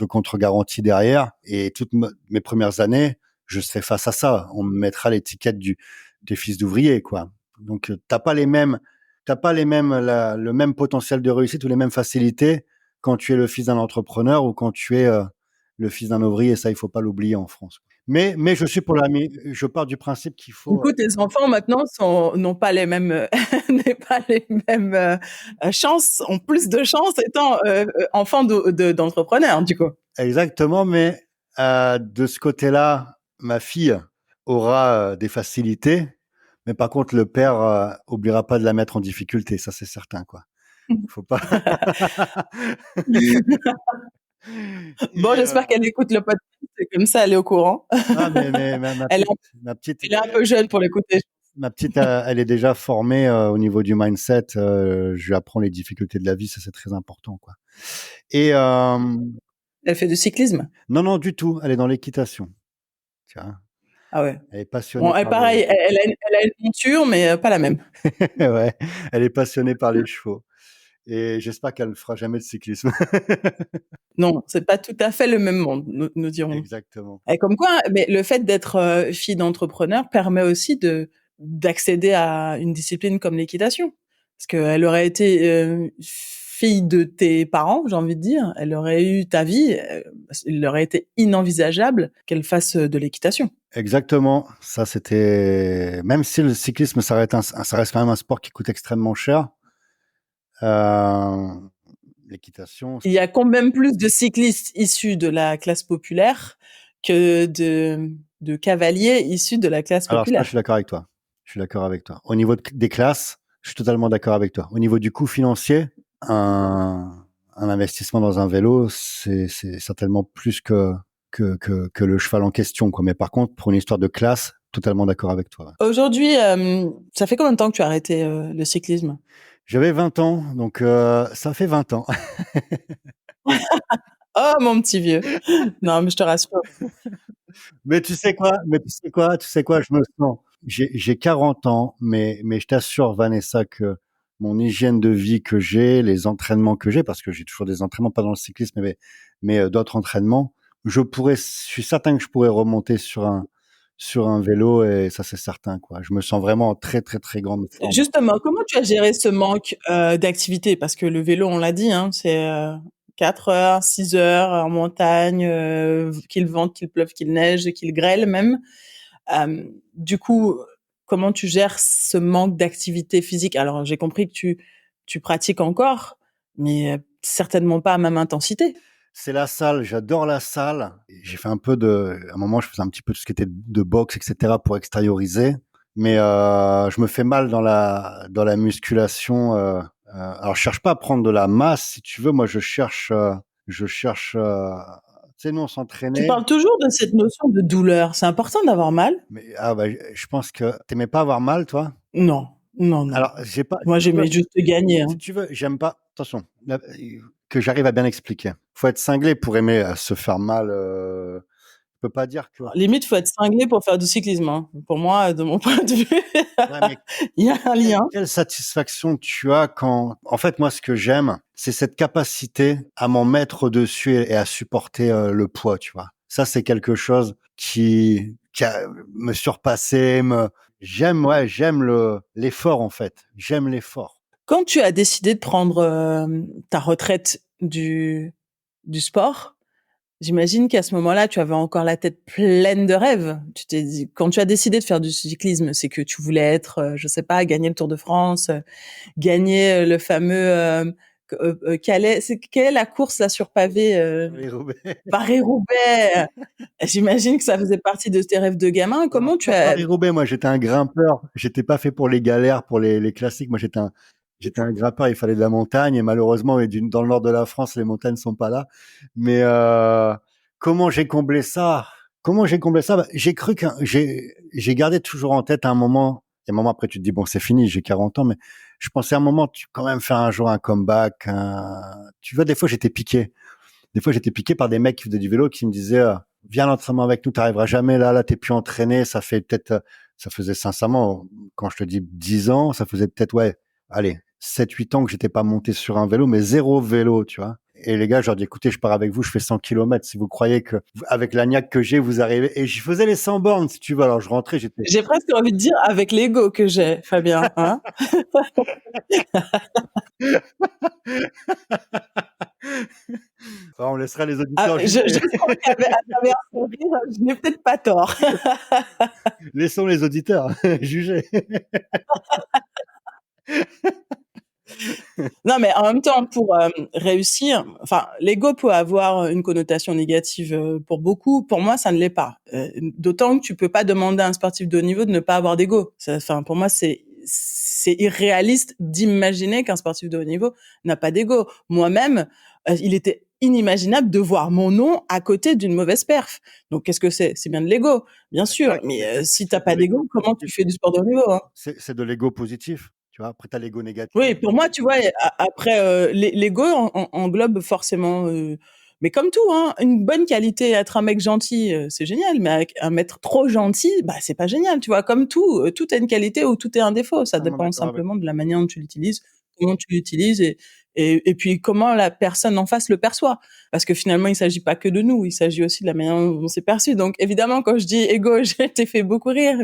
contre-garantie derrière. Et toutes mes premières années, je serai face à ça. On me mettra l'étiquette des fils d'ouvrier, quoi. Donc, t'as pas le même potentiel de réussite ou les mêmes facilités quand tu es le fils d'un entrepreneur ou quand tu es le fils d'un ouvrier. Ça, il faut pas l'oublier en France. Mais je suis pour je pars du principe qu'il Du faut. coup, tes enfants maintenant n'ont pas les mêmes, n'est pas les mêmes chances, ont plus de chances étant enfants d'entrepreneurs, du coup. Exactement, mais de ce côté-là, ma fille aura des facilités, mais par contre, le père oubliera pas de la mettre en difficulté, ça c'est certain, quoi. Faut pas. Bon, Et, j'espère qu'elle écoute le podcast, comme ça elle est au courant. ah, mais Elle ma petite, est un peu jeune pour l'écouter. elle est déjà formée au niveau du mindset. Je lui apprends les difficultés de la vie, ça c'est très important, quoi. Et Elle fait du cyclisme. non, non, du tout. Elle est dans l'équitation. Tiens, Ah ouais. elle est passionnée Bon, elle, par les. pareil, elle a une monture, mais pas la même. Ouais, elle est passionnée par les chevaux. Et j'espère qu'elle ne fera jamais de cyclisme. Non, c'est pas tout à fait le même monde, nous dirons. Exactement. Et comme quoi, mais le fait d'être fille d'entrepreneur permet aussi d'accéder à une discipline comme l'équitation. Parce qu'elle aurait été fille de tes parents, j'ai envie de dire, elle aurait eu ta vie, il aurait été inenvisageable qu'elle fasse de l'équitation. Exactement. Ça, c'était. Même si le cyclisme, ça reste quand même un sport qui coûte extrêmement cher. Euh, L'équitation. Il y a quand même plus de cyclistes issus de la classe populaire que de cavaliers issus de la classe Alors, ça, je populaire. suis d'accord avec toi. Je suis d'accord avec toi. Au niveau des classes, je suis totalement d'accord avec toi. Au niveau du coût financier, un investissement dans un vélo, c'est certainement plus que le cheval en question, quoi. Mais par contre, pour une histoire de classe, totalement d'accord avec toi. Aujourd'hui, ça fait combien de temps que tu as arrêté le cyclisme? J'avais 20 ans, donc ça fait 20 ans. Oh, mon petit vieux. Non, mais je te rassure. Mais tu sais quoi? Je me sens. J'ai 40 ans, mais je t'assure, Vanessa, que mon hygiène de vie que j'ai, les entraînements que j'ai, parce que j'ai toujours des entraînements, pas dans le cyclisme, mais d'autres entraînements, je suis certain que je pourrais remonter sur un vélo et ça, c'est certain, quoi. Je me sens vraiment en très, très, très grande forme. Justement, comment tu as géré ce manque d'activité? Parce que le vélo, on l'a dit, hein, c'est 4 heures, 6 heures en montagne, qu'il vente, qu'il pleuve, qu'il neige, qu'il grêle même. Du coup, comment tu gères ce manque d'activité physique? Alors, j'ai compris que tu pratiques encore, mais certainement pas à même intensité. C'est la salle, j'adore la salle. J'ai fait à un moment, je faisais un petit peu tout ce qui était de boxe, etc. pour extérioriser. Mais je me fais mal dans la musculation. Alors, je cherche pas à prendre de la masse, si tu veux. Moi, je cherche. Tu sais, nous, on Tu s'entraînait. parles toujours de cette notion de douleur. C'est important d'avoir mal? Mais bah, je pense que t'aimais pas avoir mal, toi. Non, non, non. Alors, j'ai pas. Moi, j'aimais juste gagner, Si hein. tu veux, j'aime pas. Attention, que j'arrive à bien expliquer. Faut être cinglé pour aimer se faire mal. Je peux pas dire que. Limite, faut être cinglé pour faire du cyclisme, hein. Pour moi, de mon point de vue, Ouais, mais il y a un lien. quelle satisfaction tu as quand. En fait, moi, ce que j'aime, c'est cette capacité à m'en mettre au-dessus et à supporter le poids, tu vois. Ça, c'est quelque chose me surpassait. J'aime l'effort, en fait. J'aime l'effort. Quand tu as décidé de prendre ta retraite du sport, j'imagine qu'à ce moment-là, tu avais encore la tête pleine de rêves. Tu t'es dit, quand tu as décidé de faire du cyclisme, c'est que tu voulais être, je sais pas, gagner le Tour de France, gagner le fameux quelle est la course là sur pavé Les Roubaix. Paris-Roubaix. J'imagine que ça faisait partie de tes rêves de gamin. Alors, Comment tu pas as Paris-Roubaix, moi, j'étais un grimpeur. J'étais pas fait pour les galères, pour les classiques. Moi, j'étais un grimpeur. Il fallait de la montagne. Et malheureusement, dans le nord de la France, les montagnes sont pas là. Mais comment j'ai comblé ça? Comment j'ai comblé ça? Bah, j'ai gardé toujours en tête un moment. Et un moment après, tu te dis, bon, c'est fini, j'ai 40 ans. Mais je pensais à un moment, tu quand même faire un jour un comeback. Tu vois, des fois, j'étais piqué. Des fois, j'étais piqué par des mecs qui faisaient du vélo qui me disaient, viens à l'entraînement avec nous, t'arriveras jamais là, t'es plus entraîné, ça faisait sincèrement, quand je te dis 10 ans, ça faisait peut-être, ouais, allez, 7, 8 ans que j'étais pas monté sur un vélo, mais zéro vélo, tu vois. Et les gars, je leur dis, écoutez, je pars avec vous, je fais 100 kilomètres. Si vous croyez que, avec la niaque que j'ai, vous arrivez, et je faisais les 100 bornes, si tu veux. Alors, je rentrais, j'étais. J'ai presque envie de dire avec l'ego que j'ai, Fabien, hein. On laissera les Ah, auditeurs je juger. sens qu'à travers ce rire, je n'ai peut-être pas tort. Laissons les auditeurs juger. Non, mais en même temps, pour réussir, enfin, l'ego peut avoir une connotation négative pour beaucoup. Pour moi, ça ne l'est pas. D'autant que tu peux pas demander à un sportif de haut niveau de ne pas avoir d'ego. Enfin, pour moi, c'est irréaliste d'imaginer qu'un sportif de haut niveau n'a pas d'ego. Moi-même, il était inimaginable de voir mon nom à côté d'une mauvaise perf. Donc, qu'est-ce que c'est? C'est bien de l'ego, bien sûr. Exact, Mais mais si t'as c'est de pas l'ego d'ego, comment tu positif. fais du sport de haut niveau, hein? C'est de l'ego positif, tu vois. Après, t'as l'ego négatif. Oui, pour moi, tu vois, après, l'ego englobe forcément, mais comme tout, hein, une bonne qualité, être un mec gentil, c'est génial, mais avec un mec trop gentil, bah, c'est pas génial, tu vois. Comme tout, tout a une qualité ou tout est un défaut. Ça Totalement dépend d'accord avec simplement de la manière dont tu l'utilises, comment tu l'utilises et puis comment la personne en face le perçoit. Parce que finalement, il s'agit pas que de nous, il s'agit aussi de la manière dont c'est perçu. Donc évidemment, quand je dis ego, je t'ai fait beaucoup rire,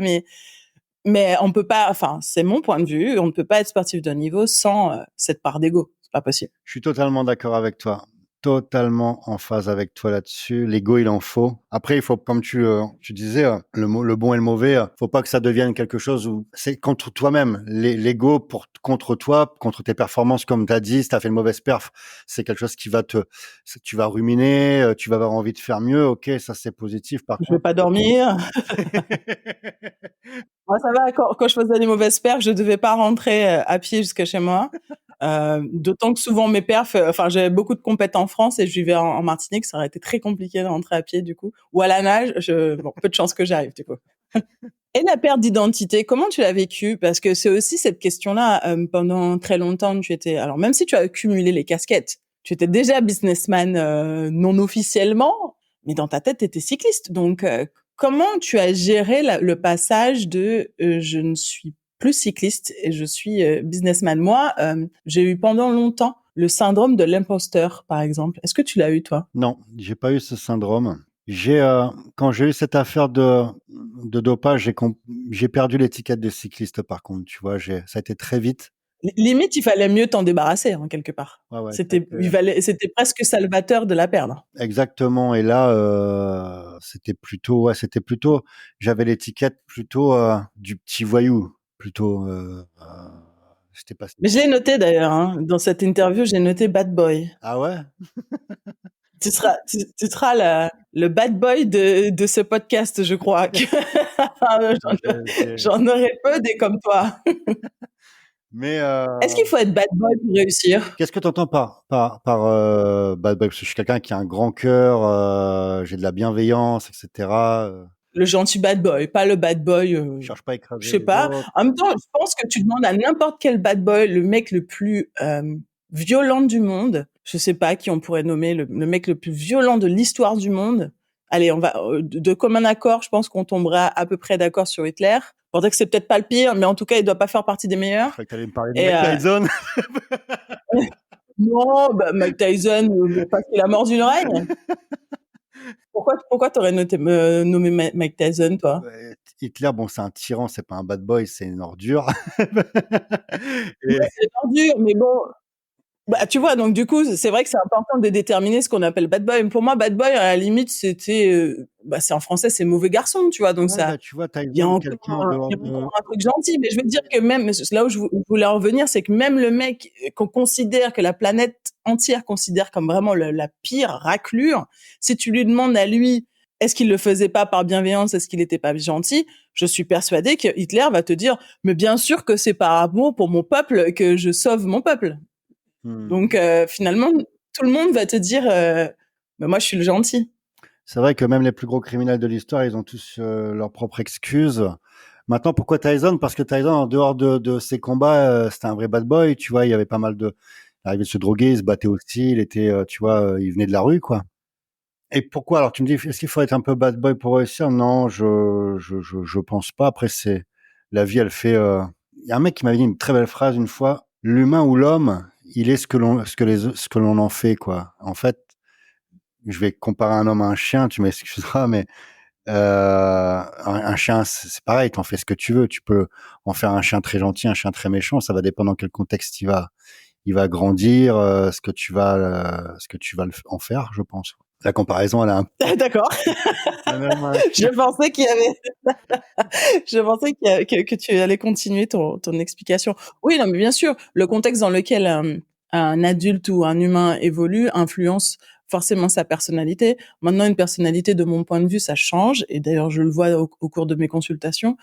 mais on peut pas, enfin, c'est mon point de vue, on ne peut pas être sportif de haut niveau sans cette part d'ego. C'est pas possible. Je suis totalement d'accord avec toi. Totalement en phase avec toi là-dessus. L'ego, il en faut. Après, il faut, comme tu disais, le bon et le mauvais, faut pas que ça devienne quelque chose où c'est contre toi-même. L'ego contre toi, contre tes performances, comme tu as dit, si tu as fait une mauvaise perf, c'est quelque chose qui tu vas ruminer, tu vas avoir envie de faire mieux. Ok, ça c'est positif. Par Je vais contre, pas dormir. Moi, ça va. Quand je faisais des mauvaises perfs, je devais pas rentrer à pied jusqu'à chez moi. D'autant que souvent mes perfs, enfin, j'avais beaucoup de compètes en France et je vivais en Martinique, ça aurait été très compliqué de rentrer à pied du coup. Ou à la nage, bon, peu de chance que j'arrive du coup. Et la perte d'identité, comment tu l'as vécu? Parce que c'est aussi cette question-là. Pendant très longtemps, tu étais, alors même si tu as accumulé les casquettes, tu étais déjà businessman non officiellement, mais dans ta tête, tu étais cycliste. Donc, comment tu as géré le passage de je ne suis plus cycliste et je suis businessman? Moi, j'ai eu pendant longtemps le syndrome de l'imposteur, par exemple. Est-ce que tu l'as eu, toi? non, j'ai pas eu ce syndrome. Quand j'ai eu cette affaire de dopage, j'ai perdu l'étiquette de cycliste par contre, tu vois, ça a été très vite. Limite, il fallait mieux t'en débarrasser, hein, quelque part. Ouais, ouais, ça a été C'était presque salvateur de la perdre. exactement. Et là, c'était plutôt, j'avais l'étiquette plutôt du petit voyou, plutôt. J'étais pas. Mais je l'ai noté d'ailleurs, hein. Dans cette interview, j'ai noté bad boy. Ah ouais? Tu seras le bad boy de ce podcast, je crois. Non, J'en aurais peu des comme toi. Mais Est-ce qu'il faut être bad boy pour réussir? qu'est-ce que tu entends par bad boy? Parce que je suis quelqu'un qui a un grand cœur, j'ai de la bienveillance, etc. Le gentil bad boy, pas le bad boy, Je cherche pas à je écraser sais les pas. autres. En même temps, je pense que tu demandes à n'importe quel bad boy, le mec le plus violent du monde, je sais pas qui on pourrait nommer le mec le plus violent de l'histoire du monde. Allez, on va de commun accord, je pense qu'on tombera à peu près d'accord sur Hitler. Pour dire que c'est peut-être pas le pire, mais en tout cas, il doit pas faire partie des Je meilleurs. croyais que tu allais me parler de Et Mike Tyson. non, bah, Mike Tyson, parce qu'il a mordu une oreille. Pourquoi t'aurais nommé Mike Tyson, toi? Hitler, bon, c'est un tyran, c'est pas un bad boy, c'est une ordure. Et Ouais, c'est dur, mais bon, bah, tu vois, donc du coup, c'est vrai que c'est important de déterminer ce qu'on appelle bad boy. Pour moi, bad boy, à la limite, c'était, bah, c'est en français, c'est mauvais garçon, tu vois. Donc ouais, ça, bah, tu vois, il y a Tyson, encore, quelqu'un en dehors il y a de. encore un truc gentil. Mais je veux dire que même là où je voulais en revenir, c'est que même le mec qu'on considère, que la planète entière considère comme vraiment la pire raclure, si tu lui demandes à lui, est-ce qu'il le faisait pas par bienveillance, est-ce qu'il était pas gentil, je suis persuadée que Hitler va te dire, mais bien sûr que c'est par amour pour mon peuple que je sauve mon peuple. Hmm. Donc finalement, tout le monde va te dire, bah, moi je suis le gentil. C'est vrai que même les plus gros criminels de l'histoire, ils ont tous leurs propres excuses. Maintenant, pourquoi Tyson? Parce que Tyson, en dehors de ses combats, c'était un vrai bad boy. Tu vois, il y avait pas mal de. Il arrivait de se droguer, il se battait aussi. Il était, tu vois, il venait de la rue, quoi. Et pourquoi? Alors, tu me dis, est-ce qu'il faut être un peu bad boy pour réussir? Non, je pense pas. Après, c'est la vie, elle fait. Il y a un mec qui m'avait dit une très belle phrase une fois. L'humain ou l'homme, il est ce que l'on en fait, quoi. En fait, je vais comparer un homme à un chien. Tu m'excuseras, mais un chien, c'est pareil. T'en fais ce que tu veux. Tu peux en faire un chien très gentil, un chien très méchant. Ça va dépendre dans quel contexte il va grandir, ce que tu vas en faire, je pense. La comparaison, elle a un D'accord. quand même, Je pensais qu'il y avait je pensais que tu allais continuer ton explication. Oui, non, mais bien sûr, le contexte dans lequel un adulte ou un humain évolue influence forcément sa personnalité. Maintenant, une personnalité, de mon point de vue, ça change. Et d'ailleurs, je le vois au cours de mes consultations.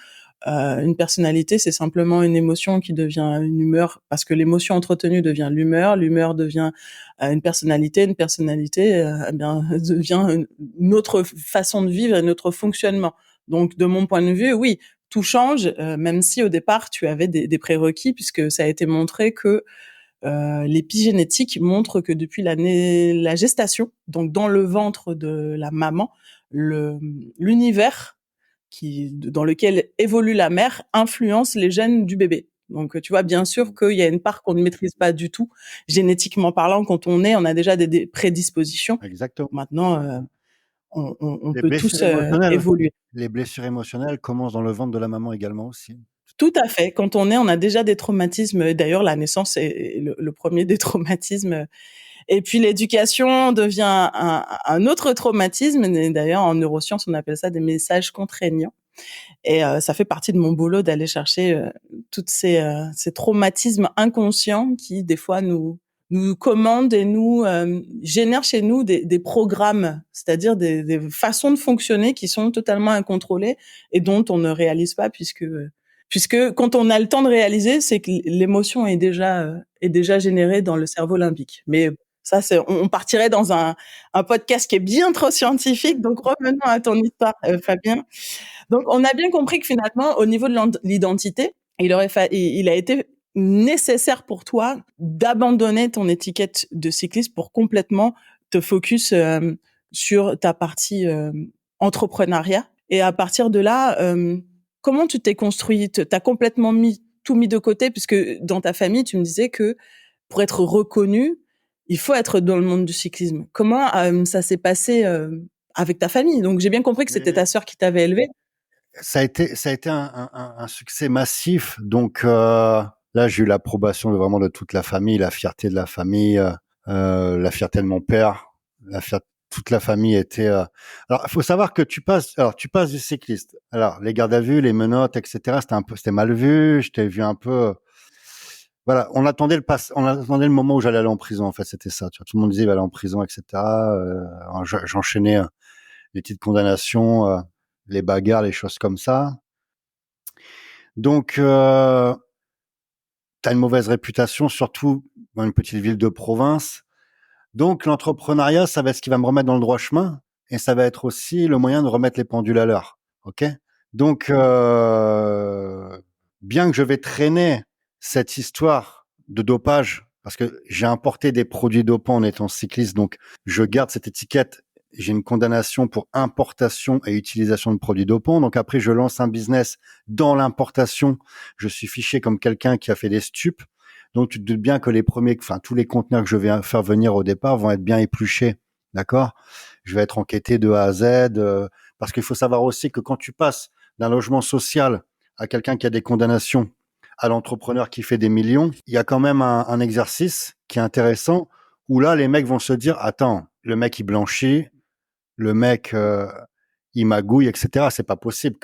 Une personnalité, c'est simplement une émotion qui devient une humeur, parce que l'émotion entretenue devient l'humeur devient une personnalité, eh bien, devient une autre façon de vivre, un autre fonctionnement. Donc, de mon point de vue, oui, tout change, même si au départ tu avais des prérequis, puisque ça a été montré que l'épigénétique montre que depuis la gestation, donc dans le ventre de la maman, l'univers dans lequel évolue la mère influence les gènes du bébé. Donc, tu vois, bien sûr qu'il y a une part qu'on ne maîtrise pas du tout. Génétiquement parlant, quand on est, on a déjà des prédispositions. exactement. Maintenant, on Les peut blessures tous émotionnelles évoluer. les blessures émotionnelles commencent dans le ventre de la maman également aussi. Tout à fait. Quand on est, on a déjà des traumatismes. D'ailleurs, la naissance est le premier des traumatismes. Et puis l'éducation devient un autre traumatisme. Et d'ailleurs, en neurosciences, on appelle ça des messages contraignants. Et ça fait partie de mon boulot d'aller chercher toutes ces traumatismes inconscients qui, des fois, nous commandent et nous génèrent chez nous des programmes, c'est-à-dire des façons de fonctionner qui sont totalement incontrôlées et dont on ne réalise pas, puisque quand on a le temps de réaliser, c'est que l'émotion est déjà générée dans le cerveau limbique. Mais ça, on partirait dans un podcast qui est bien trop scientifique. Donc revenons à ton histoire, Fabien. Donc, on a bien compris que finalement, au niveau de l'identité, il a été nécessaire pour toi d'abandonner ton étiquette de cycliste pour complètement te focus sur ta partie entrepreneuriat. Et à partir de là, comment tu t'es construite? T'as complètement tout mis de côté, puisque dans ta famille, tu me disais que pour être reconnu, il faut être dans le monde du cyclisme. Comment ça s'est passé avec ta famille? Donc, j'ai bien compris que c'était ta Mais sœur qui t'avait élevé. ça a été un succès massif. Donc là, j'ai eu l'approbation de toute la famille, la fierté de la famille, la fierté de mon père, la fierté. Toute la famille était. Alors, il faut savoir que tu passes du cycliste. Alors, les gardes à vue, les menottes, etc. C'était mal vu. Je t'ai vu un peu. Voilà, on attendait le moment où j'allais aller en prison. En fait, c'était ça. Tu vois, tout le monde disait il va aller en prison, etc. J'enchaînais les petites condamnations, les bagarres, les choses comme ça. Donc, t'as une mauvaise réputation, surtout dans une petite ville de province. Donc, l'entrepreneuriat, ça va être ce qui va me remettre dans le droit chemin, et ça va être aussi le moyen de remettre les pendules à l'heure. Ok. Donc, bien que je vais traîner cette histoire de dopage, parce que j'ai importé des produits dopants en étant cycliste, donc je garde cette étiquette. J'ai une condamnation pour importation et utilisation de produits dopants. Donc après, je lance un business dans l'importation. Je suis fiché comme quelqu'un qui a fait des stupes. Donc tu te doutes bien que tous les conteneurs que je vais faire venir au départ vont être bien épluchés. D'accord? Je vais être enquêté de A à Z, parce qu'il faut savoir aussi que quand tu passes d'un logement social à quelqu'un qui a des condamnations, à l'entrepreneur qui fait des millions, il y a quand même un exercice qui est intéressant où là, les mecs vont se dire, attends, le mec, il blanchit, le mec, il magouille, etc. C'est pas possible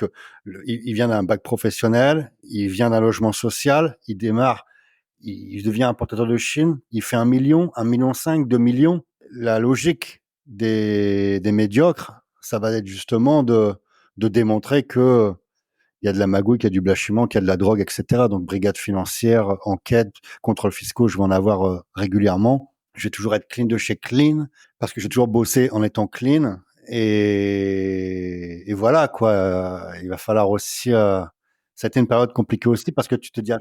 il vient d'un bac professionnel, il vient d'un logement social, il devient importateur de Chine, il fait 1 million, 1,5 million, 2 millions. La logique des médiocres, ça va être justement de démontrer que il y a de la magouille, qu'il y a du blanchiment, qu'il y a de la drogue, etc. Donc, brigade financière, enquête, contrôle fiscaux, je vais en avoir régulièrement. Je vais toujours être clean de chez clean, parce que j'ai toujours bossé en étant clean. Et voilà, quoi. Il va falloir aussi... ça a été une période compliquée aussi, parce que tu te dis...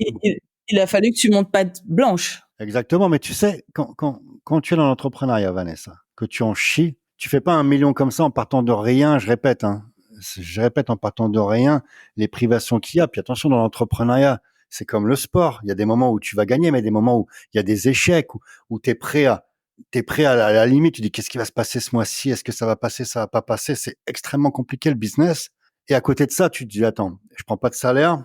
Il a fallu que tu montes patte blanche. Exactement, mais tu sais, quand tu es dans l'entrepreneuriat, Vanessa, que tu en chies, tu fais pas 1 million comme ça en partant de rien, je répète, en partant de rien, les privations qu'il y a. Puis attention, dans l'entrepreneuriat, c'est comme le sport. Il y a des moments où tu vas gagner, mais des moments où il y a des échecs, où t'es prêt à la limite. Tu dis, qu'est-ce qui va se passer ce mois-ci? Est-ce que ça va passer? Ça va pas passer? C'est extrêmement compliqué, le business. Et à côté de ça, tu te dis, attends, je prends pas de salaire.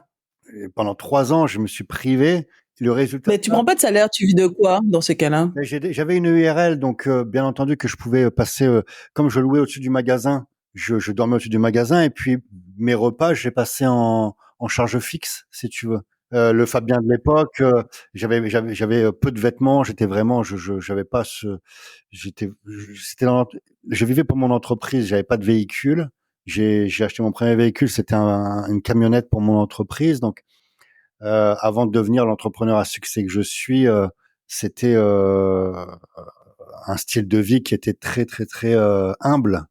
Et pendant 3 ans, je me suis privé. le résultat. Mais tu prends pas de salaire, tu vis de quoi dans ces cas-là? Mais j'avais une URL, donc bien entendu que je pouvais passer, comme je louais au-dessus du magasin, je dormais au-dessus du magasin et puis mes repas, j'ai passé en charge fixe, si tu veux. Le Fabien de l'époque, j'avais peu de vêtements, j'étais vraiment, j'avais pas ce, je vivais pour mon entreprise, j'avais pas de véhicule. J'ai acheté mon premier véhicule, c'était une camionnette pour mon entreprise, donc avant de devenir l'entrepreneur à succès que je suis, c'était un style de vie qui était très très très humble,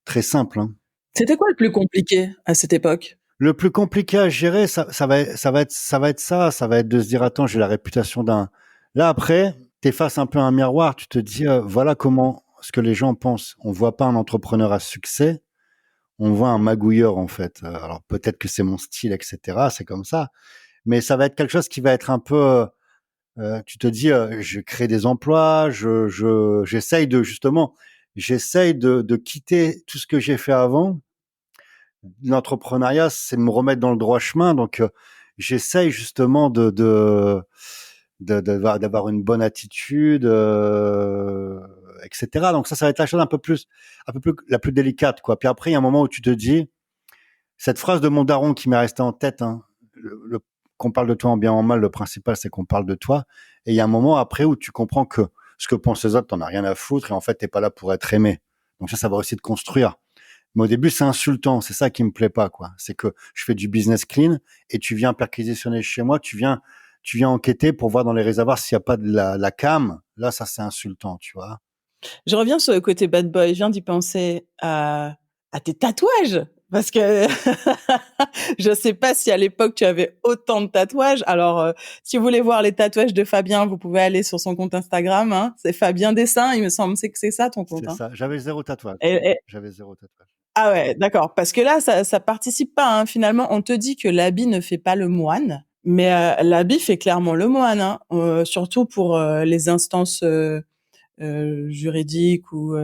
très simple. Hein. C'était quoi le plus compliqué à cette époque? Le plus compliqué à gérer, ça va être de se dire attends, j'ai la réputation d'un. Là après, t'es face un peu à un miroir, tu te dis voilà comment ce que les gens pensent. On voit pas un entrepreneur à succès, on voit un magouilleur en fait. Alors peut-être que c'est mon style, etc. C'est comme ça, mais ça va être quelque chose qui va être un peu tu te dis, je crée des emplois, j'essaye de justement, j'essaye de quitter tout ce que j'ai fait avant. L'entrepreneuriat, c'est me remettre dans le droit chemin, donc j'essaye justement d'avoir une bonne attitude, etc. Donc ça va être la chose un peu plus la plus délicate, quoi. Puis après, il y a un moment où tu te dis, cette phrase de mon daron qui m'est restée en tête, hein, qu'on parle de toi en bien ou en mal, le principal c'est qu'on parle de toi. Et il y a un moment après où tu comprends que ce que pensent les autres, t'en as rien à foutre et en fait t'es pas là pour être aimé. Donc ça va aussi te construire. Mais au début c'est insultant, c'est ça qui me plaît pas quoi. C'est que je fais du business clean et tu viens perquisitionner chez moi, tu viens enquêter pour voir dans les réservoirs s'il y a pas de la cam. Là ça c'est insultant, tu vois. Je reviens sur le côté bad boy. Je viens d'y penser à tes tatouages. Parce que je sais pas si à l'époque tu avais autant de tatouages. Alors, si vous voulez voir les tatouages de Fabien, vous pouvez aller sur son compte Instagram. Hein. C'est Fabien Dessin, il me semble. C'est que c'est ça ton compte. C'est Hein. ça. J'avais zéro tatouage. Et- J'avais zéro tatouage. ah ouais, d'accord. Parce que là, ça participe pas. Hein. Finalement, on te dit que l'habit ne fait pas le moine, mais l'habit fait clairement le moine. Hein. Surtout pour les instances juridiques ou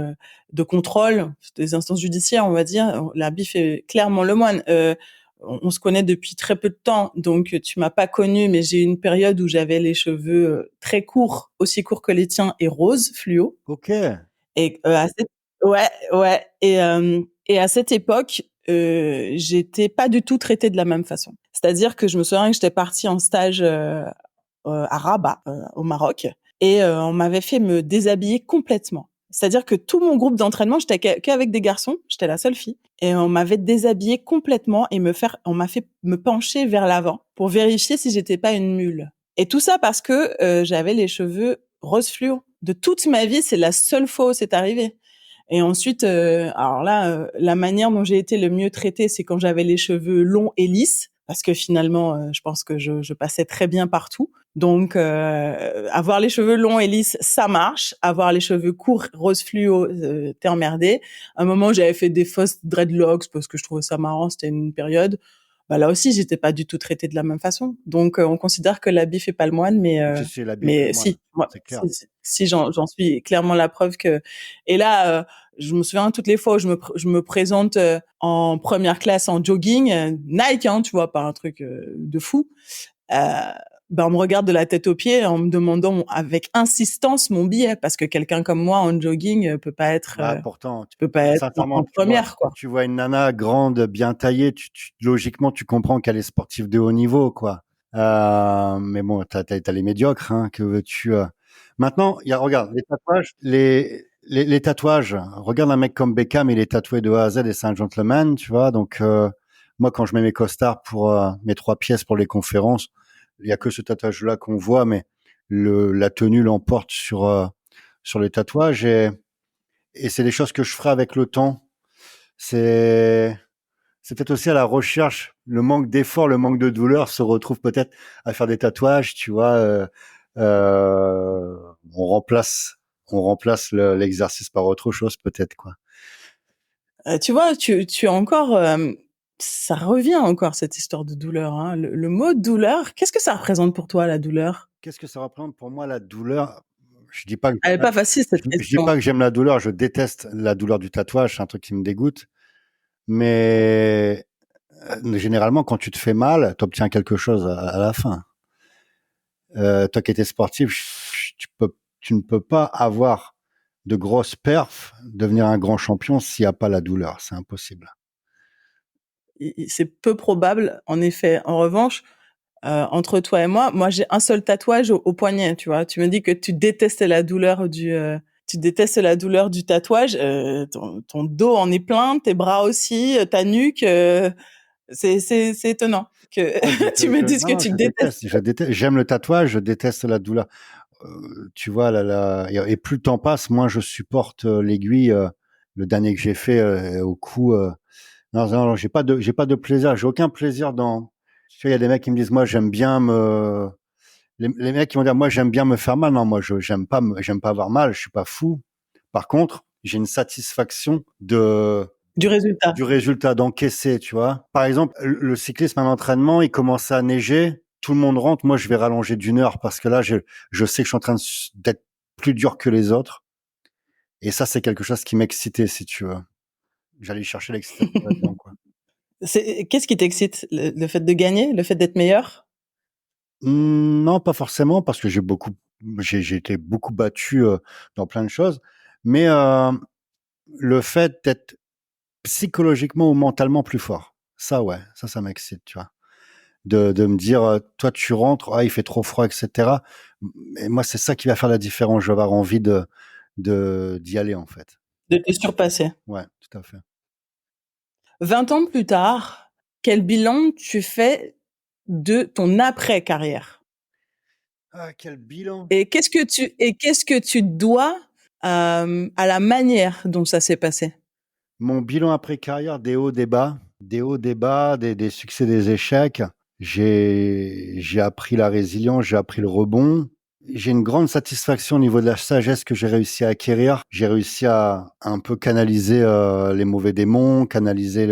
de contrôle, des instances judiciaires, on va dire. L'habit fait clairement le moine. On se connaît depuis très peu de temps, donc tu m'as pas connue, mais j'ai eu une période où j'avais les cheveux très courts, aussi courts que les tiens, et roses, fluo. Ok. Et ouais, ouais. Et à cette époque, j'étais pas du tout traitée de la même façon. C'est-à-dire que je me souviens que j'étais partie en stage à Rabat, au Maroc, et on m'avait fait me déshabiller complètement. C'est-à-dire que tout mon groupe d'entraînement, j'étais qu'avec des garçons, j'étais la seule fille, et on m'avait déshabillée complètement et on m'a fait me pencher vers l'avant pour vérifier si j'étais pas une mule. Et tout ça parce que j'avais les cheveux rose fluo. De toute ma vie, c'est la seule fois où c'est arrivé. Et ensuite, alors là, la manière dont j'ai été le mieux traitée, c'est quand j'avais les cheveux longs et lisses, parce que finalement, je pense que je passais très bien partout. Donc, avoir les cheveux longs et lisses, ça marche. Avoir les cheveux courts, rose fluo, t'es emmerdé. À un moment, j'avais fait des fausses dreadlocks parce que je trouvais ça marrant. C'était une période. Bah là aussi, j'étais pas du tout traitée de la même façon. Donc, on considère que l'habit fait pas le moine, Si, si, l'habit fait le moine. si, moi, C'est clair. si j'en suis clairement la preuve que. Et là, je me souviens toutes les fois où je me présente en première classe en jogging, Nike, hein, tu vois, pas un truc de fou. Euh, ben on me regarde de la tête aux pieds en me demandant avec insistance mon billet parce que quelqu'un comme moi en jogging Bah, pourtant, peut pas être sincèrement, en première quoi. tu vois une nana grande, bien taillée, logiquement, tu comprends qu'elle est sportive de haut niveau, quoi. Mais bon, t'as les médiocres, hein, que veux-tu. Maintenant, regarde, les tatouages, les tatouages. Regarde un mec comme Beckham, il est tatoué de A à Z et c'est un gentleman, tu vois. Donc, moi, quand je mets mes costards pour mes 3 pièces pour les conférences, il y a que ce tatouage-là qu'on voit, mais la tenue l'emporte sur les tatouages et c'est des choses que je ferai avec le temps. C'est c'est peut-être aussi à la recherche, le manque d'effort, le manque de douleur se retrouve peut-être à faire des tatouages, tu vois. Euh, on remplace l'exercice par autre chose peut-être quoi. Tu vois, tu as encore ça revient encore cette histoire de douleur. Hein. Le mot douleur, qu'est-ce que ça représente pour toi la douleur? Qu'est-ce que ça représente pour moi la douleur? Je dis pas que Elle est pas facile cette je dis pas question. que j'aime la douleur, je déteste la douleur du tatouage, c'est un truc qui me dégoûte. Mais généralement, quand tu te fais mal, tu obtiens quelque chose à la fin. Toi qui étais sportif, tu ne peux pas avoir de grosses perfs, devenir un grand champion s'il n'y a pas la douleur. C'est impossible. C'est peu probable, en effet. En revanche, entre toi et moi, j'ai un seul tatouage au poignet, tu vois. Tu me dis que tu détestes la douleur du tatouage. Ton dos en est plein, tes bras aussi, ta nuque. C'est étonnant que Ah, tu me dises non, que non, tu détestes. je déteste. J'aime le tatouage, je déteste la douleur. Tu vois, et plus le temps passe, moins je supporte l'aiguille. Le dernier que j'ai fait au cou. Non, non, non, j'ai pas de plaisir. J'ai aucun plaisir dans. Tu vois, il y a des mecs qui me disent, moi, j'aime bien me. Les mecs qui vont dire, moi, j'aime bien me faire mal. Non, moi, j'aime pas avoir mal. Je suis pas fou. Par contre, j'ai une satisfaction Du résultat. du résultat, d'encaisser, tu vois. Par exemple, le cyclisme, un entraînement, il commence à neiger, tout le monde rentre, moi je vais rallonger d'1 heure parce que là, je sais que je suis en train d'être plus dur que les autres. Et ça, c'est quelque chose qui m'excitait, si tu veux. J'allais chercher l'excitation là-dedans, quoi. Qu'est-ce qui t'excite? Le fait de gagner? Le fait d'être meilleur? Non, pas forcément, parce que j'ai été beaucoup battu dans plein de choses, mais le fait d'être psychologiquement ou mentalement plus fort, ça, ouais, ça m'excite, tu vois. De me dire, toi tu rentres, ah il fait trop froid, etc. Et moi c'est ça qui va faire la différence. Je vais avoir envie d'y aller en fait. De te surpasser? Ouais, tout à fait. 20 ans plus tard, quel bilan tu fais de ton après-carrière? Ah quel bilan. Et qu'est-ce que tu dois à la manière dont ça s'est passé? Mon bilan après carrière, des hauts, des bas, des succès, des échecs. J'ai appris la résilience, j'ai appris le rebond. J'ai une grande satisfaction au niveau de la sagesse que j'ai réussi à acquérir. J'ai réussi à un peu canaliser les mauvais démons, canaliser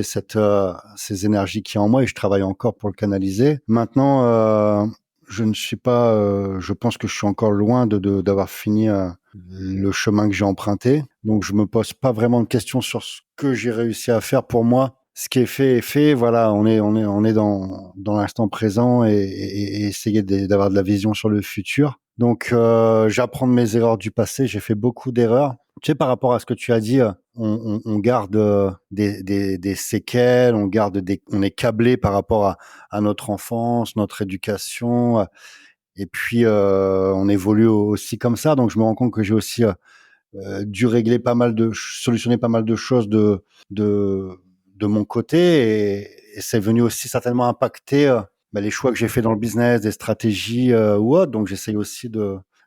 ces énergies qui en moi, et je travaille encore pour le canaliser. Maintenant, je ne suis pas, je pense que je suis encore loin d'avoir fini le chemin que j'ai emprunté. Donc, je me pose pas vraiment de questions sur ce que j'ai réussi à faire pour moi. Ce qui est fait est fait. Voilà, on est dans l'instant présent et essayer d'avoir de la vision sur le futur. Donc, j'apprends de mes erreurs du passé. J'ai fait beaucoup d'erreurs. Tu sais, par rapport à ce que tu as dit, on garde des séquelles, on est câblé par rapport à notre enfance, notre éducation, et puis on évolue aussi comme ça. Donc, je me rends compte que j'ai aussi dû solutionner pas mal de choses de, de mon côté, et c'est venu aussi certainement impacter les choix que j'ai fait dans le business, des stratégies ou autres. Donc j'essaye aussi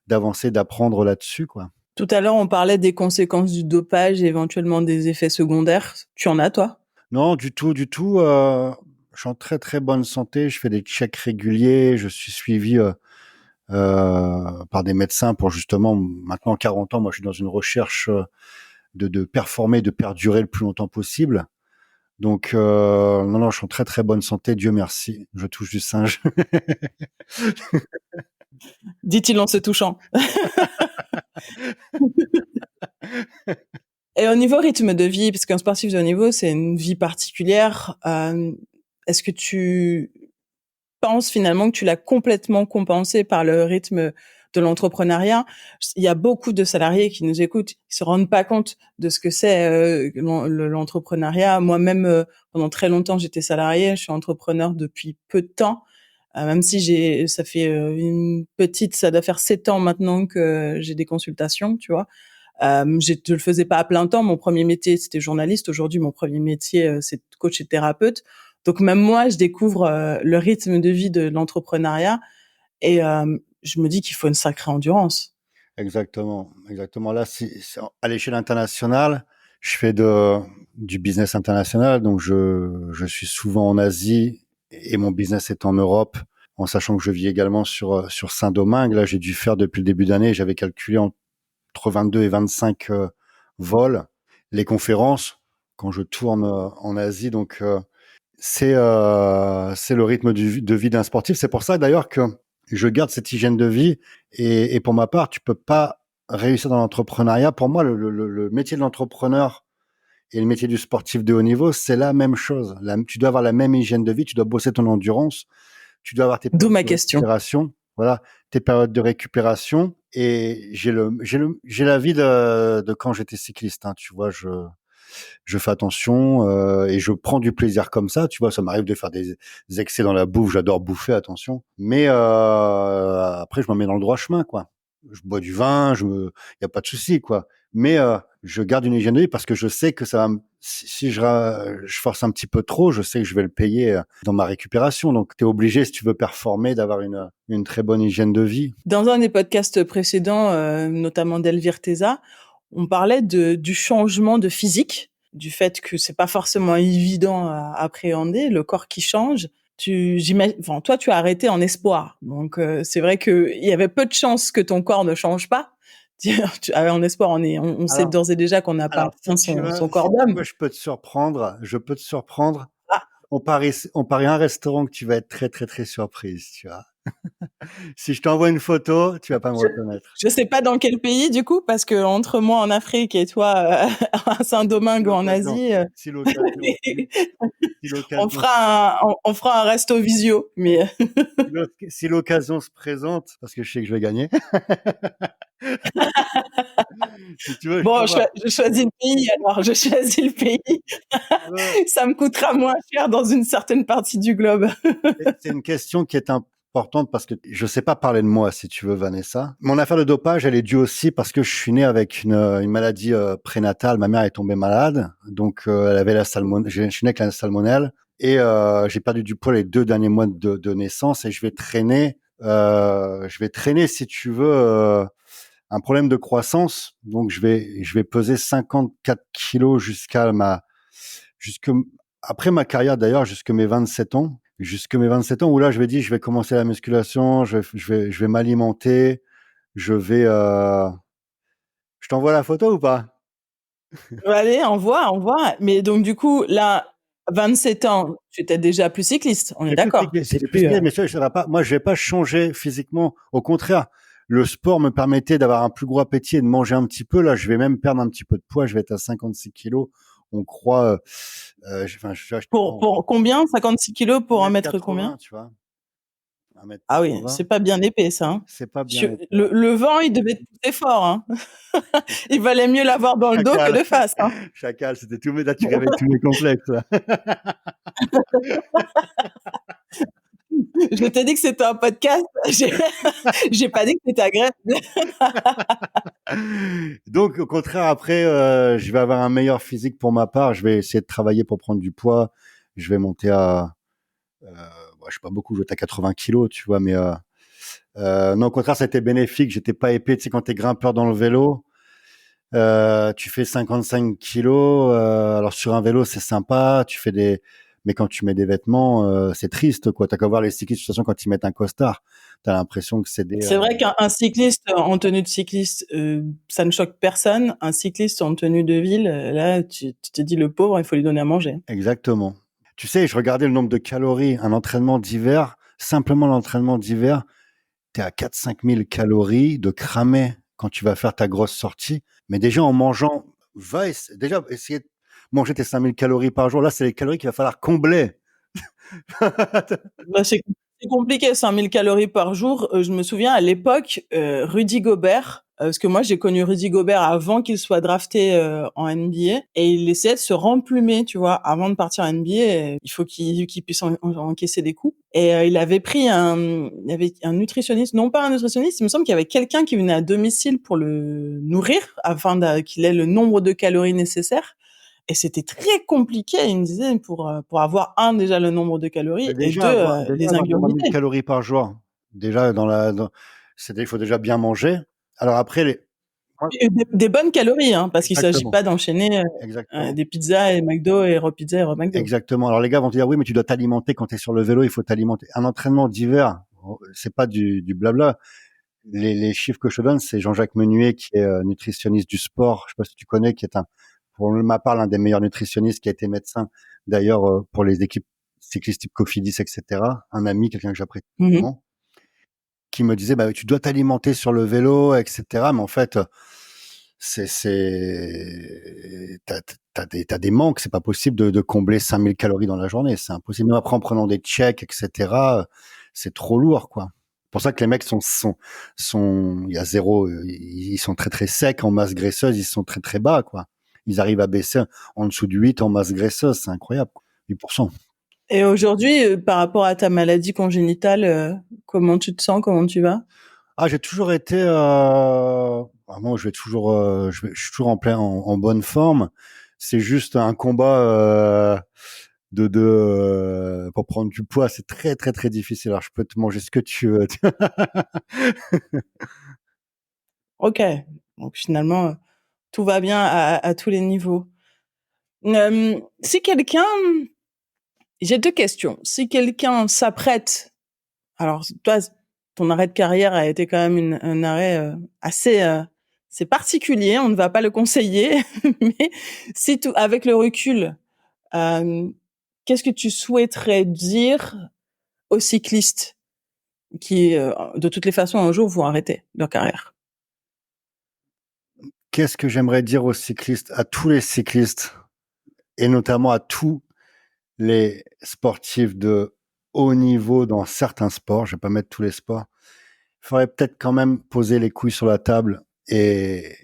d'avancer, d'apprendre là-dessus, quoi. Tout à l'heure, on parlait des conséquences du dopage et éventuellement des effets secondaires. Tu en as, toi? Non, du tout, du tout. Je suis en très très bonne santé. Je fais des checks réguliers. Je suis suivi par des médecins pour justement, maintenant 40 ans, moi je suis dans une recherche de performer, de perdurer le plus longtemps possible. Donc, non, non, je suis en très très bonne santé, Dieu merci. Je touche du singe. Dit-il en se touchant. Et au niveau rythme de vie, parce qu'un sportif de haut niveau, c'est une vie particulière, est-ce que tu penses finalement que tu l'as complètement compensé par le rythme de l'entrepreneuriat? Il y a beaucoup de salariés qui nous écoutent, qui se rendent pas compte de ce que c'est l'entrepreneuriat. Moi-même, pendant très longtemps, j'étais salariée. Je suis entrepreneur depuis peu de temps, même si ça fait ça doit faire 7 ans maintenant que j'ai des consultations, tu vois. Je le faisais pas à plein temps. Mon premier métier, c'était journaliste. Aujourd'hui, mon premier métier, c'est coach et thérapeute. Donc même moi, je découvre le rythme de vie de l'entrepreneuriat et je me dis qu'il faut une sacrée endurance. Exactement, exactement. Là, à l'échelle internationale, je fais du business international, donc je suis souvent en Asie et mon business est en Europe, en sachant que je vis également sur Saint-Domingue. Là, j'ai dû faire depuis le début d'année, j'avais calculé entre 22 et 25 vols, les conférences quand je tourne en Asie. Donc, c'est le rythme de vie d'un sportif. C'est pour ça d'ailleurs que je garde cette hygiène de vie. Et pour ma part, tu peux pas réussir dans l'entrepreneuriat. Pour moi, le métier de l'entrepreneur et le métier du sportif de haut niveau, c'est la même chose. Tu dois avoir la même hygiène de vie, tu dois bosser ton endurance, tu dois avoir tes D'où périodes ma de question. récupération. Voilà, tes périodes de récupération. Et j'ai la vie de quand j'étais cycliste, hein, tu vois, je fais attention et je prends du plaisir comme ça. Tu vois, ça m'arrive de faire des excès dans la bouffe. J'adore bouffer, attention. Mais après, je me mets dans le droit chemin, quoi. Je bois du vin, y a pas de souci, quoi. Mais je garde une hygiène de vie parce que je sais que ça va si je force un petit peu trop, je sais que je vais le payer dans ma récupération. Donc, tu es obligé, si tu veux performer, d'avoir une très bonne hygiène de vie. Dans un des podcasts précédents, notamment d'Elvire Teza, on parlait du changement de physique, du fait que c'est pas forcément évident à appréhender, le corps qui change. Enfin, toi, tu as arrêté en espoir. Donc, c'est vrai que il y avait peu de chances que ton corps ne change pas. En espoir, on sait Alors, d'ores et déjà qu'on n'a pas alors, atteint son corps si tu d'homme. veux, je peux te surprendre. Ah, On parie un restaurant que tu vas être très, très, très surprise, tu vois. Si je t'envoie une photo, tu vas pas me je, reconnaître. je sais pas dans quel pays, du coup, parce que entre moi en Afrique et toi à Si Saint-Domingue ou en l'occasion, Asie, si l'occasion, si on l'occasion, fera on fera un resto visio, mais si l'occasion se présente, parce que je sais que je vais gagner. Si tu veux, je bon, t'envoie. je choisis le pays alors, je choisis le pays. Si tu veux, Ça me coûtera moins cher dans une certaine partie du globe. c'est une question qui est importante parce que je sais pas parler de moi, si tu veux, Vanessa. Mon affaire de dopage, elle est due aussi parce que je suis né avec une maladie prénatale. Ma mère est tombée malade, donc elle avait la salmonelle. Je suis né avec la salmonelle et j'ai perdu du poids les 2 derniers mois de naissance et je vais traîner, si tu veux, un problème de croissance. Donc je vais peser 54 kilos jusque après ma carrière d'ailleurs, jusque mes 27 ans. Jusque mes 27 ans où là, je vais dire, je vais commencer la musculation, je vais m'alimenter, je vais, je t'envoie la photo ou pas? Allez, envoie. Mais donc du coup, là, 27 ans, tu étais déjà plus cycliste, on est d'accord? C'était C'est plus plus, mais ça va pas, moi, je vais pas changer physiquement. Au contraire, le sport me permettait d'avoir un plus gros appétit et de manger un petit peu. Là, je vais même perdre un petit peu de poids. Je vais être à 56 kilos. On croit, enfin, je pour combien? 56 kilos pour un mètre combien? 1m80, tu vois. Ah oui, 1m80. c'est pas bien épais ça, hein. C'est pas bien épais. Le vent, il devait te pousser fort, hein. Il valait mieux l'avoir dans le dos que Chacal. de face, hein. Chacal, c'était tout, mais là, tu réveilles tous mes complexes, là. Je t'ai dit que c'était un podcast. J'ai pas dit que c'était agréable. Donc, au contraire, après, je vais avoir un meilleur physique pour ma part. Je vais essayer de travailler pour prendre du poids. Je vais monter à, je sais pas beaucoup, je vais être à 80 kilos, tu vois, mais non, au contraire, c'était bénéfique. J'étais pas épais. Tu sais, quand t'es grimpeur dans le vélo, tu fais 55 kilos. Alors sur un vélo, c'est sympa. Mais quand tu mets des vêtements, c'est triste, quoi. T'as qu'à voir les cyclistes, de toute façon, quand ils mettent un costard, t'as l'impression que c'est des. C'est vrai qu'un cycliste en tenue de cycliste, ça ne choque personne. Un cycliste en tenue de ville, là, tu te dis le pauvre, il faut lui donner à manger. Exactement. Tu sais, je regardais le nombre de calories, un entraînement d'hiver, simplement l'entraînement d'hiver, t'es à 4-5 000 calories de cramé quand tu vas faire ta grosse sortie. Mais déjà, en mangeant, déjà essayer de manger tes 5 000 calories par jour. Là, c'est les calories qu'il va falloir combler. Bah, c'est compliqué, 5000 calories par jour. Je me souviens à l'époque, Rudy Gobert, parce que moi j'ai connu Rudy Gobert avant qu'il soit drafté en NBA, et il essayait de se remplumer, tu vois, avant de partir en NBA. Il faut qu'il puisse encaisser des coups. Et il avait il y avait un nutritionniste, non pas un nutritionniste, il me semble qu'il y avait quelqu'un qui venait à domicile pour le nourrir afin qu'il ait le nombre de calories nécessaires. Et c'était très compliqué, il me disait, pour avoir déjà le nombre de calories Mais et deux, déjà les avoir 3000 ingurgiter. calories par jour. Déjà, il faut déjà bien manger. Alors après, ouais, Et des bonnes calories, hein, parce qu'il s'agit exactement, pas d'enchaîner exactement. des pizzas et McDo et repizza et re-McDo. Exactement. Alors les gars vont te dire oui, mais tu dois t'alimenter quand tu es sur le vélo, il faut t'alimenter. Un entraînement d'hiver, c'est pas du blabla. Les chiffres que je te donne, c'est Jean-Jacques Menuet qui est nutritionniste du sport. Je sais pas si tu connais, qui est pour ma part, l'un des meilleurs nutritionnistes, qui a été médecin d'ailleurs pour les équipes cyclistes type Cofidis, etc. Un ami, quelqu'un que j'apprécie Mhm. vraiment, qui me disait bah tu dois t'alimenter sur le vélo, etc. Mais en fait, t'as des manques, c'est pas possible de combler 5000 calories dans la journée, c'est impossible. Même après en prenant des checks, etc. c'est trop lourd, quoi. C'est pour ça que les mecs il y a zéro, ils sont très très secs en masse graisseuse, ils sont très très bas, quoi. Ils arrivent à baisser en dessous du 8 en masse graisseuse, c'est incroyable, quoi. 8%. Et aujourd'hui, par rapport à ta maladie congénitale, comment tu te sens? Comment tu vas? Ah, j'ai toujours été, moi, je suis toujours en bonne forme. C'est juste un combat, pour prendre du poids. C'est très, très, très difficile. Alors, je peux te manger ce que tu veux. Ok. Donc finalement, tout va bien à tous les niveaux. Si quelqu'un, j'ai deux questions. Si quelqu'un s'apprête, alors toi, ton arrêt de carrière a été quand même un arrêt assez, c'est particulier. On ne va pas le conseiller, mais si tout, avec le recul, qu'est-ce que tu souhaiterais dire aux cyclistes qui, de toutes les façons, un jour vont arrêter leur carrière? Qu'est-ce que j'aimerais dire aux cyclistes, à tous les cyclistes, et notamment à tous les sportifs de haut niveau dans certains sports. Je vais pas mettre tous les sports. Il faudrait peut-être quand même poser les couilles sur la table et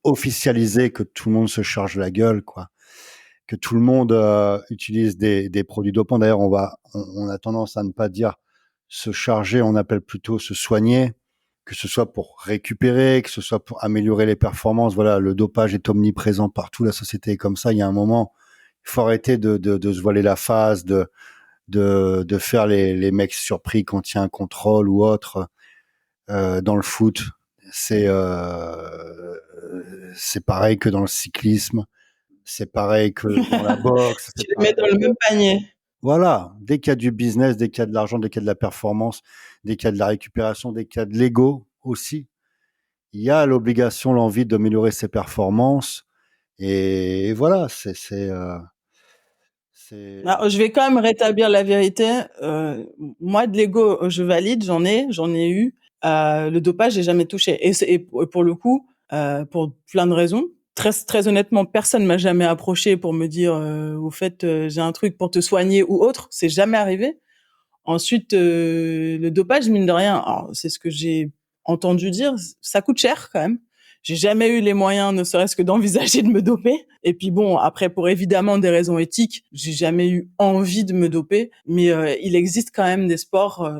officialiser que tout le monde se charge la gueule, quoi. Que tout le monde utilise des produits dopants. D'ailleurs, on a tendance à ne pas dire se charger, on appelle plutôt se soigner, que ce soit pour récupérer, que ce soit pour améliorer les performances. Voilà, le dopage est omniprésent partout, la société est comme ça. Il y a un moment, il faut arrêter de se voiler la face, de faire les mecs surpris quand il y a un contrôle ou autre. Dans le foot, c'est c'est pareil que dans le cyclisme, c'est pareil que dans la boxe. Tu les mets dans le même panier. Voilà, dès qu'il y a du business, dès qu'il y a de l'argent, dès qu'il y a de la performance, dès qu'il y a de la récupération, dès qu'il y a de l'ego aussi, il y a l'obligation, l'envie d'améliorer ses performances. Et voilà, c'est. Alors, je vais quand même rétablir la vérité. Moi, de l'ego, je valide, j'en ai eu. Le dopage, j'ai jamais touché. Et pour le coup, pour plein de raisons. Très, très honnêtement, personne m'a jamais approché pour me dire, au fait, j'ai un truc pour te soigner ou autre. C'est jamais arrivé. Ensuite, le dopage, mine de rien, alors, c'est ce que j'ai entendu dire, ça coûte cher quand même. J'ai jamais eu les moyens, ne serait-ce que d'envisager de me doper. Et puis bon, après, pour évidemment des raisons éthiques, j'ai jamais eu envie de me doper. Mais il existe quand même des sports.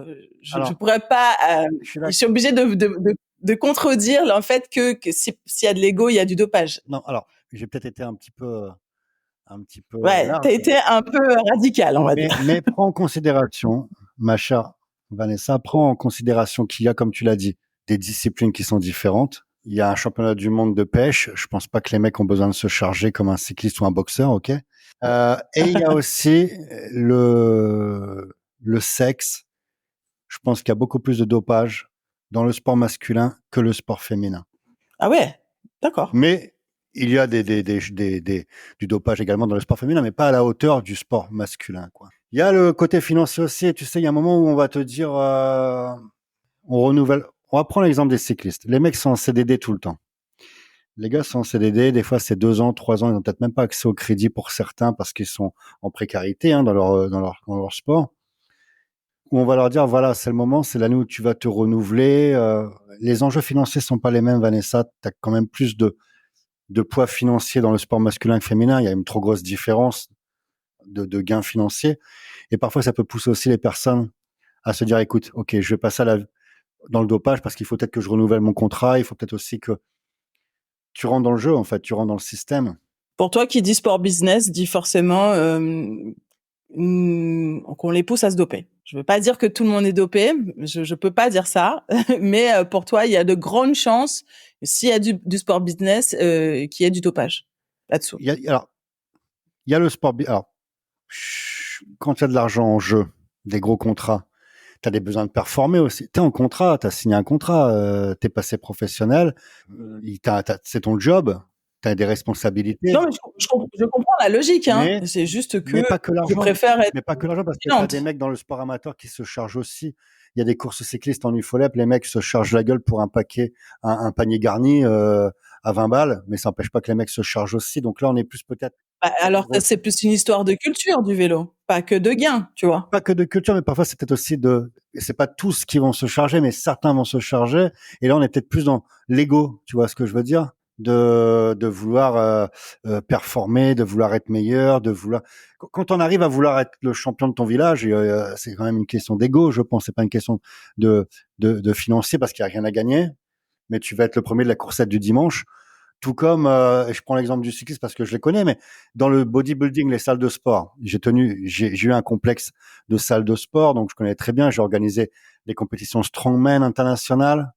Je pourrais pas. Je suis obligée de contredire le fait que s'il y a de l'ego, il y a du dopage. Non, alors j'ai peut-être été un petit peu Ouais, large. t'as été un peu radical, on va dire. Mais prends en considération, ma chère Vanessa, prends en considération qu'il y a, comme tu l'as dit, des disciplines qui sont différentes. Il y a un championnat du monde de pêche. Je pense pas que les mecs ont besoin de se charger comme un cycliste ou un boxeur, ok? Et il y a aussi le sexe. Je pense qu'il y a beaucoup plus de dopage dans le sport masculin que le sport féminin. Ah ouais, d'accord. Mais il y a du dopage également dans le sport féminin, mais pas à la hauteur du sport masculin, quoi. Il y a le côté financier aussi. Tu sais, il y a un moment où on va te dire, on renouvelle. On va prendre l'exemple des cyclistes. Les mecs sont en CDD tout le temps. Les gars sont en CDD. Des fois, c'est 2 ans, 3 ans. Ils n'ont peut-être même pas accès au crédit pour certains parce qu'ils sont en précarité dans leur sport. Où on va leur dire, voilà, c'est le moment, c'est l'année où tu vas te renouveler. Les enjeux financiers sont pas les mêmes, Vanessa. Tu as quand même plus de poids financier dans le sport masculin que féminin. Il y a une trop grosse différence de gains financiers. Et parfois, ça peut pousser aussi les personnes à se dire, écoute, ok, je vais passer dans le dopage parce qu'il faut peut-être que je renouvelle mon contrat. Il faut peut-être aussi que tu rentres dans le jeu, en fait, tu rentres dans le système. Pour toi, qui dit sport business, dit forcément qu'on les pousse à se doper. Je veux pas dire que tout le monde est dopé, je peux pas dire ça, mais pour toi, il y a de grandes chances, s'il y a du sport business, qu'il y ait du dopage là-dessous. Alors, il y a le sport. Alors, quand il y a de l'argent en jeu, des gros contrats, tu as des besoins de performer aussi. Tu es en contrat, tu as signé un contrat, tu es passé professionnel, c'est ton job, tu as des responsabilités. Non, mais je comprends la logique, hein. C'est juste que mais pas que l'argent, je préfère être mais pas que l'argent, parce qu'il y a des mecs dans le sport amateur qui se chargent aussi. Il y a des courses cyclistes en UFOLEP, les mecs se chargent la gueule pour un panier garni à 20 balles, mais ça n'empêche pas que les mecs se chargent aussi. Donc là, on est plus peut-être Bah, alors ça, c'est plus une histoire de culture du vélo, pas que de gain, tu vois. pas que de culture, mais parfois c'est peut-être aussi c'est pas tous qui vont se charger, mais certains vont se charger. Et là, on est peut-être plus dans l'ego, tu vois ce que je veux dire? De vouloir performer, de vouloir être meilleur, de vouloir. Quand on arrive à vouloir être le champion de ton village, c'est quand même une question d'ego, je pense. C'est pas une question de financier parce qu'il y a rien à gagner, mais tu vas être le premier de la coursette du dimanche. Tout comme, je prends l'exemple du cyclisme parce que je les connais, mais dans le bodybuilding, les salles de sport, j'ai eu un complexe de salles de sport, donc je connais très bien. J'ai organisé des compétitions strongman internationales.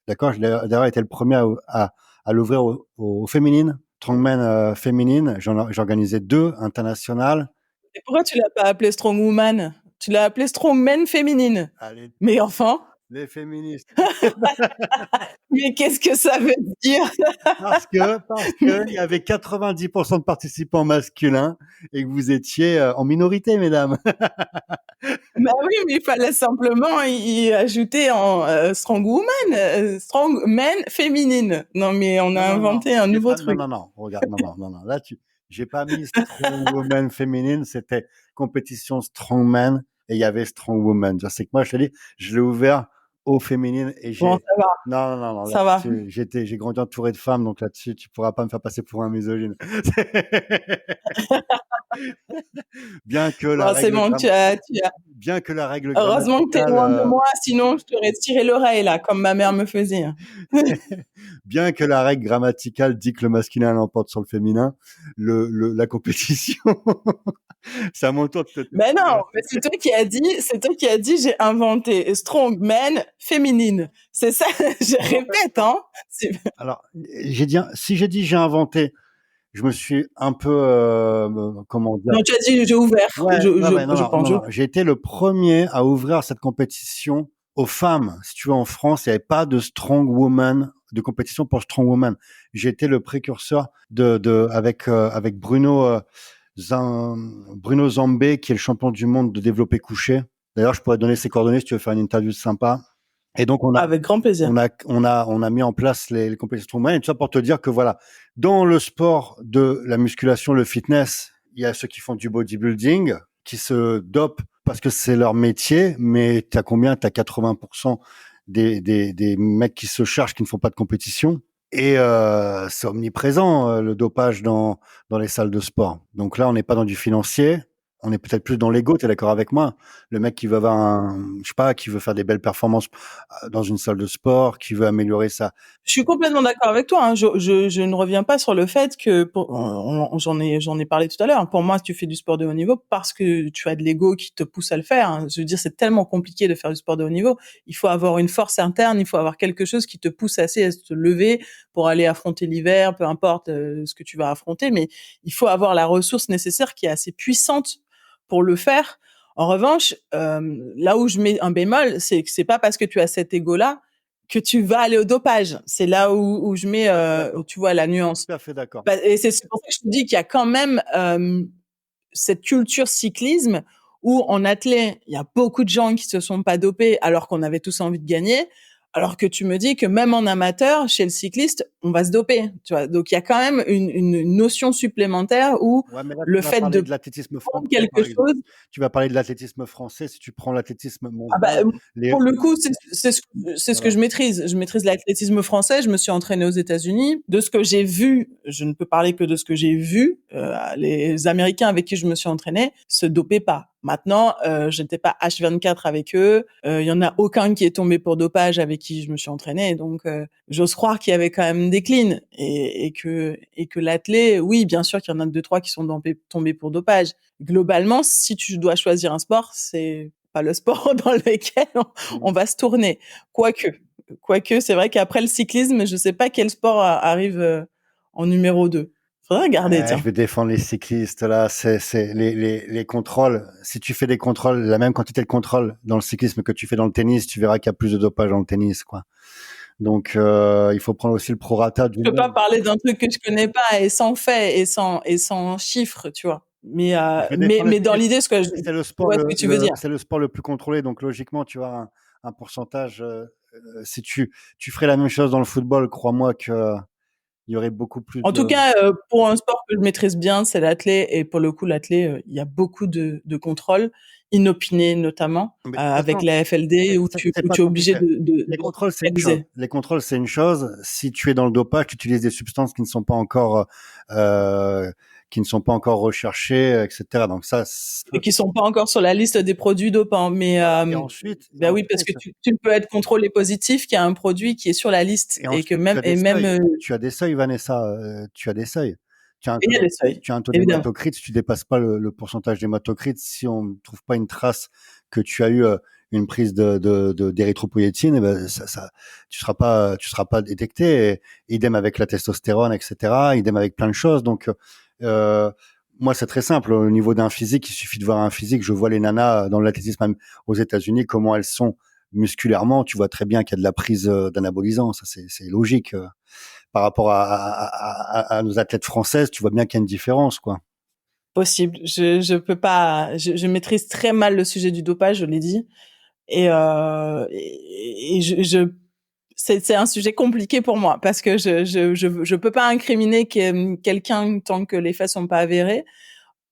D'accord, j'ai d'ailleurs été le premier à l'ouvrir aux féminines, strongman féminines. J'ai organisé 2 internationales. Et pourquoi tu l'as pas appelé Strong Woman? Tu l'as appelé Strongman féminine. Allez, Mais enfin, les féministes. mais qu'est-ce que ça veut dire? Parce que il y avait 90% de participants masculins et que vous étiez en minorité, mesdames. Bah oui, mais il fallait simplement y ajouter en Strong Woman, Strong Man féminine. Non, mais on Non, a non, non, inventé un j'ai nouveau pas, non, truc. non, non, regarde, non, non, non, non, là, j'ai pas mis Strong Woman féminine, c'était compétition Strongman et il y avait Strong Woman. C'est que moi, je te dis, je l'ai ouvert aux féminines et Bon, ça va, non, non, non, non, ça va. là-dessus, j'ai grandi entouré de femmes, donc là-dessus, tu pourras pas me faire passer pour un misogyne. Bien que la Bon, c'est règle bon, bien que la règle heureusement que t'es grammaticale, loin de moi, sinon je t'aurais tiré l'oreille, là, comme ma mère me faisait. bien que la règle grammaticale dit que le masculin l'emporte sur le féminin, la compétition, c'est à mon tour de te. Mais non, mais c'est toi qui as dit, j'ai inventé Strong Man féminine. C'est ça, je En fait, répète, non. hein. Alors, si j'ai dit j'ai inventé, je me suis un peu, comment dire. Non, tu as dit, j'ai ouvert, Ouais, non, mais non, je non, pense, non, non. J'ai été le premier à ouvrir cette compétition aux femmes. Si tu veux, en France, il n'y avait pas de strong woman, de compétition pour strong woman. J'ai été le précurseur avec Bruno Zambé, qui est le champion du monde de développé couché. D'ailleurs, je pourrais te donner ses coordonnées si tu veux faire une interview sympa. Et donc, avec grand plaisir. on a mis en place les compétitions strongman. Et tout ça pour te dire que voilà, dans le sport de la musculation, le fitness, il y a ceux qui font du bodybuilding, qui se dopent parce que c'est leur métier, mais t'as combien? T'as 80% des mecs qui se chargent, qui ne font pas de compétition. Et c'est omniprésent, le dopage dans les salles de sport. Donc là, on n'est pas dans du financier, on est peut-être plus dans l'ego, tu es d'accord avec moi? Le mec qui veut avoir je sais pas, qui veut faire des belles performances dans une salle de sport, qui veut améliorer sa. Je suis complètement d'accord avec toi, hein. Je ne reviens pas sur le fait que j'en ai parlé tout à l'heure. Pour moi, tu fais du sport de haut niveau parce que tu as de l'ego qui te pousse à le faire, hein. Je veux dire, c'est tellement compliqué de faire du sport de haut niveau. Il faut avoir une force interne, il faut avoir quelque chose qui te pousse assez à te lever pour aller affronter l'hiver, peu importe ce que tu vas affronter, mais il faut avoir la ressource nécessaire qui est assez puissante pour le faire. En revanche, là où je mets un bémol, c'est que c'est pas parce que tu as cet ego-là que tu vas aller au dopage. C'est là où je mets, où tu vois la nuance. Tout à fait d'accord. Et c'est pour ça que je te dis qu'il y a quand même cette culture cyclisme où en athlée, il y a beaucoup de gens qui se sont pas dopés alors qu'on avait tous envie de gagner. Alors que tu me dis que même en amateur, chez le cycliste, on va se doper, tu vois. Donc il y a quand même une notion supplémentaire où Ouais, mais là, tu le vas fait parler de de l'athlétisme prendre français, quelque par exemple. chose. Tu vas parler de l'athlétisme français. Si tu prends l'athlétisme Ah bah, mondial, les, pour le coup, c'est ce que voilà. je maîtrise. Je maîtrise l'athlétisme français. Je me suis entraînée aux États-Unis. De ce que j'ai vu, je ne peux parler que de ce que j'ai vu. Les Américains avec qui je me suis entraînée se dopaient pas. Maintenant, je n'étais pas H24 avec eux. Il y en a aucun qui est tombé pour dopage avec qui je me suis entraînée. Donc, j'ose croire qu'il y avait quand même des cleans et que l'athlète, oui, bien sûr qu'il y en a deux trois qui sont tombés pour dopage. Globalement, si tu dois choisir un sport, c'est pas le sport dans lequel on va se tourner. Quoique, c'est vrai qu'après le cyclisme, je sais pas quel sport arrive en numéro 2. Faudrait regarder, Je tiens. vais défendre les cyclistes là. C'est les contrôles. Si tu fais des contrôles, la même quantité de contrôles dans le cyclisme que tu fais dans le tennis, tu verras qu'il y a plus de dopage dans le tennis, quoi. Donc, il faut prendre aussi le prorata du Je peux pas nombre. parler d'un truc que je connais pas et sans faits et sans chiffres, tu vois. Mais, Je vais mais, défendre le mais dans tennis. l'idée, je C'est le sport vois ce que tu veux dire. c'est le sport le plus contrôlé. Donc, logiquement, tu as un pourcentage. Si tu ferais la même chose dans le football, crois-moi que il y aurait beaucoup plus En tout de. cas, pour un sport que je maîtrise bien, c'est l'athlé. Et pour le coup, l'athlé, il y a beaucoup de contrôles inopinés, notamment Mais de toute avec façon, la FLD, où c'est pas tu es obligé compliqué. de Les contrôles, c'est une chose. réaliser. Les contrôles, c'est une chose. Si tu es dans le dopage, tu utilises des substances qui ne sont pas encore, recherchées, etc. Donc ça, Et qui sont pas encore sur la liste des produits dopants. Mais voilà. bah oui, parce que tu peux être contrôlé positif qu'il y a un produit qui est sur la liste Et et que ensuite, même et même tu as des seuils, Vanessa. Tu as des seuils. Tu as un il taux, y a des seuils, tu as un taux évidemment. d'hématocrit. Si tu dépasses pas le pourcentage d'hématocrit, si on ne trouve pas une trace que tu as eu une prise d'érythropoïétine, eh ben tu seras pas détecté. Et idem avec la testostérone, etc. Idem avec plein de choses. Donc euh, moi, c'est très simple. Au niveau d'un physique, il suffit de voir un physique. Je vois les nanas dans l'athlétisme même aux États-Unis, comment elles sont musculairement. Tu vois très bien qu'il y a de la prise d'anabolisants. Ça, c'est logique. Par rapport à nos athlètes françaises, tu vois bien qu'il y a une différence, quoi. Possible. Je peux pas. Je maîtrise très mal le sujet du dopage, je l'ai dit. Et c'est un sujet compliqué pour moi parce que je peux pas incriminer quelqu'un tant que les faits sont pas avérés,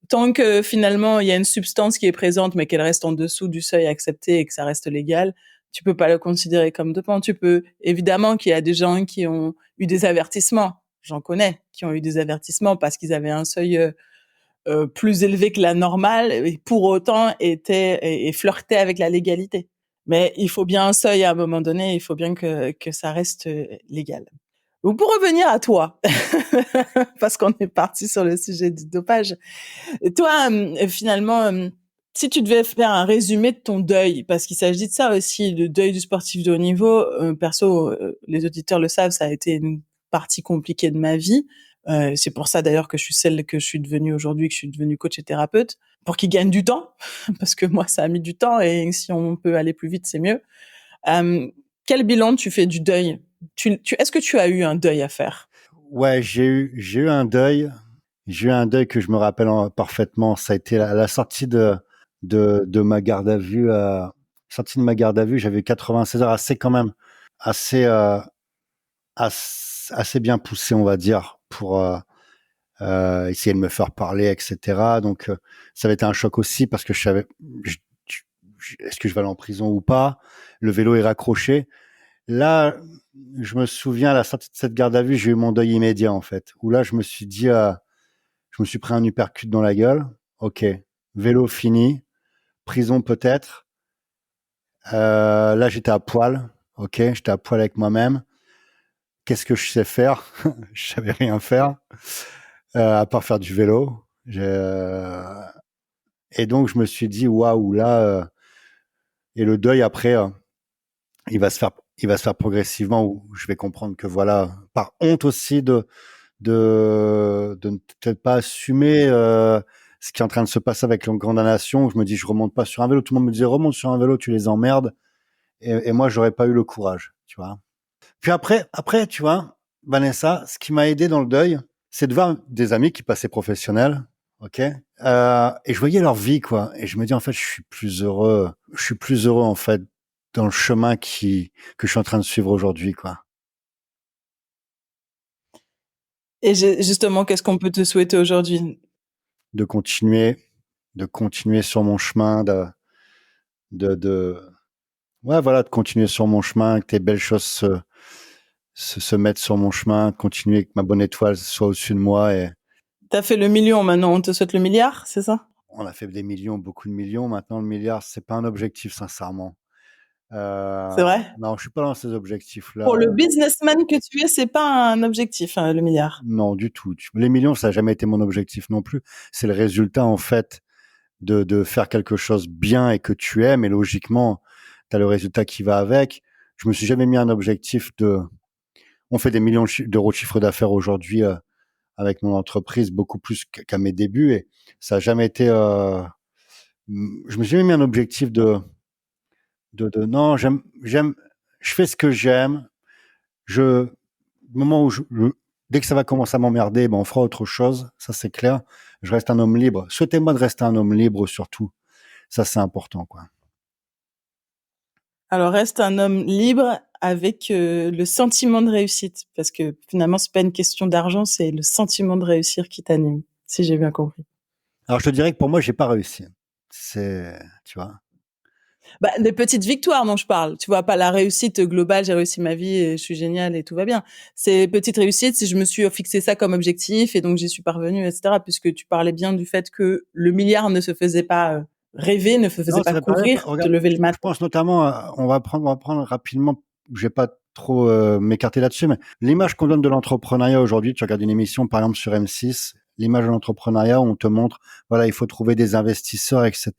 tant que finalement il y a une substance qui est présente mais qu'elle reste en dessous du seuil accepté et que ça reste légal. Tu peux pas le considérer comme dopant. Tu peux évidemment qu'il y a des gens qui ont eu des avertissements. J'en connais qui ont eu des avertissements parce qu'ils avaient un seuil plus élevé que la normale et pour autant était et flirtait avec la légalité. Mais il faut bien un seuil à un moment donné, il faut bien que ça reste légal. Donc pour revenir à toi, parce qu'on est parti sur le sujet du dopage, toi finalement, si tu devais faire un résumé de ton deuil, parce qu'il s'agit de ça aussi, le deuil du sportif de haut niveau, perso, les auditeurs le savent, ça a été une partie compliquée de ma vie. C'est pour ça d'ailleurs que je suis celle que je suis devenue aujourd'hui, que je suis devenue coach et thérapeute, pour qu'ils gagnent du temps, parce que moi ça a mis du temps et si on peut aller plus vite c'est mieux. Euh, Quel bilan tu fais du deuil? Est-ce que tu as eu un deuil à faire? Ouais, j'ai eu un deuil. J'ai eu un deuil que je me rappelle parfaitement. Ça a été la sortie de ma garde à vue. Sortie de ma garde à vue, j'avais 96 heures, assez quand même, assez, assez bien poussé, on va dire, pour essayer de me faire parler, etc. Donc, ça avait été un choc aussi parce que je savais, je- est-ce que je vais aller en prison ou pas? Le vélo est raccroché. Là, je me souviens, à la sortie de cette garde à vue, j'ai eu mon deuil immédiat, en fait, où là, je me suis dit, je me suis pris un uppercut dans la gueule. Ok, vélo fini, prison peut-être. Là, j'étais à poil. Ok, j'étais à poil avec moi-même. Qu'est-ce que je sais faire? Je savais rien faire, à part faire du vélo. Et donc, je me suis dit, waouh, là, et le deuil après, il va se faire progressivement, où je vais comprendre que voilà, par honte aussi de ne peut-être pas assumer ce qui est en train de se passer avec la grande nation. Je me dis, je remonte pas sur un vélo. Tout le monde me disait, remonte sur un vélo, tu les emmerdes. Et moi, j'aurais pas eu le courage, tu vois. Puis après, tu vois, Vanessa, ce qui m'a aidé dans le deuil, c'est de voir des amis qui passaient professionnels, ok, et je voyais leur vie, quoi. Et je me dis, en fait, je suis plus heureux, en fait, dans le chemin que je suis en train de suivre aujourd'hui, quoi. Et justement, qu'est-ce qu'on peut te souhaiter aujourd'hui? De continuer, de continuer sur mon chemin, de, ouais, voilà, de continuer sur mon chemin, que tes belles choses se mettent sur mon chemin, de continuer que ma bonne étoile soit au-dessus de moi. Et T'as fait le million, maintenant on te souhaite le milliard, c'est ça? on a fait des millions, beaucoup de millions. Maintenant, le milliard, c'est pas un objectif, sincèrement. C'est vrai? Non, je suis pas dans ces objectifs-là. Pour le businessman que tu es, c'est pas un objectif, le milliard. Non, du tout. Les millions, ça n'a jamais été mon objectif non plus. C'est le résultat, en fait, de faire quelque chose bien et que tu aimes. Et logiquement, tu as le résultat qui va avec. Je me suis jamais mis un objectif on fait des millions d'euros de chiffre d'affaires aujourd'hui avec mon entreprise, beaucoup plus qu'à mes débuts. Et ça n'a jamais été. Je me suis jamais mis un objectif non, je fais ce que j'aime. Je, au moment où dès que ça va commencer à m'emmerder, ben on fera autre chose. Ça, c'est clair. Je reste un homme libre. Souhaitez-moi de rester un homme libre surtout. Ça, c'est important, quoi. Alors reste un homme libre avec le sentiment de réussite, parce que finalement, c'est pas une question d'argent, c'est le sentiment de réussir qui t'anime, si j'ai bien compris. Alors, je te dirais que pour moi, j'ai pas réussi. C'est, tu vois. Bah, des petites victoires dont je parle. Tu vois, pas la réussite globale, j'ai réussi ma vie et je suis géniale et tout va bien. C'est petites réussites si je me suis fixé ça comme objectif et donc j'y suis parvenue, etc. Puisque tu parlais bien du fait que le milliard ne se faisait pas rêver, ne se faisait Non, pas ça paraît pas. courir, te Regarde, lever le je matin. pense notamment, on va prendre rapidement. Je vais pas trop m'écarter là-dessus, mais l'image qu'on donne de l'entrepreneuriat aujourd'hui, tu regardes une émission par exemple sur M6, l'image de l'entrepreneuriat où on te montre, voilà, il faut trouver des investisseurs, etc.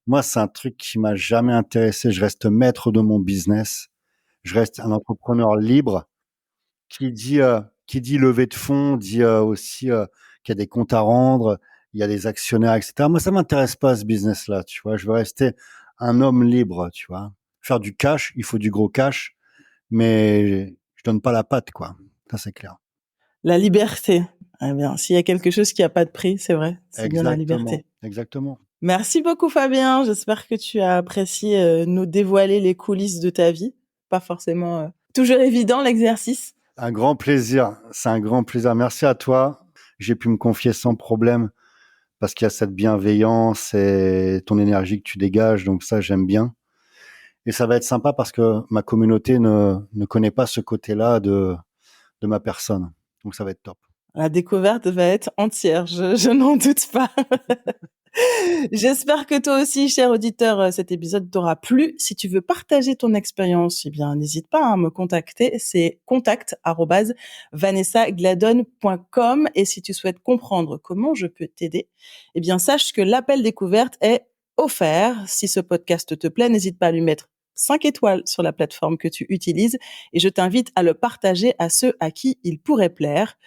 Moi, c'est un truc qui m'a jamais intéressé. Je reste maître de mon business. Je reste un entrepreneur libre qui dit levée de fonds, dit aussi qu'il y a des comptes à rendre, il y a des actionnaires, etc. Moi, ça m'intéresse pas ce business-là, tu vois. Je veux rester un homme libre, tu vois. Faire du cash, il faut du gros cash, mais je donne pas la patte, quoi. Ça, c'est clair. La liberté. Eh bien, s'il y a quelque chose qui a pas de prix, c'est vrai, c'est bien la Exactement, liberté. exactement. Merci beaucoup Fabien, j'espère que tu as apprécié nous dévoiler les coulisses de ta vie. Pas forcément toujours évident l'exercice. Un grand plaisir. C'est un grand plaisir. Merci à toi. J'ai pu me confier sans problème parce qu'il y a cette bienveillance et ton énergie que tu dégages. Donc ça, j'aime bien. Et ça va être sympa parce que ma communauté ne connaît pas ce côté-là de ma personne. Donc ça va être top. La découverte va être entière, je n'en doute pas. J'espère que toi aussi, cher auditeur, cet épisode t'aura plu. Si tu veux partager ton expérience, eh bien, n'hésite pas à me contacter. C'est contact@vanessagladon.com. Et si tu souhaites comprendre comment je peux t'aider, eh bien, sache que l'appel découverte est offert. Si ce podcast te plaît, n'hésite pas à lui mettre 5 étoiles sur la plateforme que tu utilises et je t'invite à le partager à ceux à qui il pourrait plaire.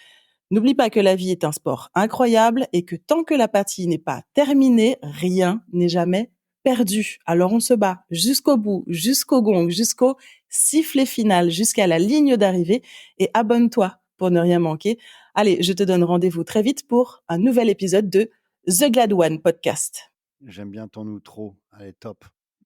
N'oublie pas que la vie est un sport incroyable et que tant que la partie n'est pas terminée, rien n'est jamais perdu. Alors on se bat jusqu'au bout, jusqu'au gong, jusqu'au sifflet final, jusqu'à la ligne d'arrivée et abonne-toi pour ne rien manquer. Allez, je te donne rendez-vous très vite pour un nouvel épisode de The Glad One Podcast. J'aime bien ton outro. Allez, top.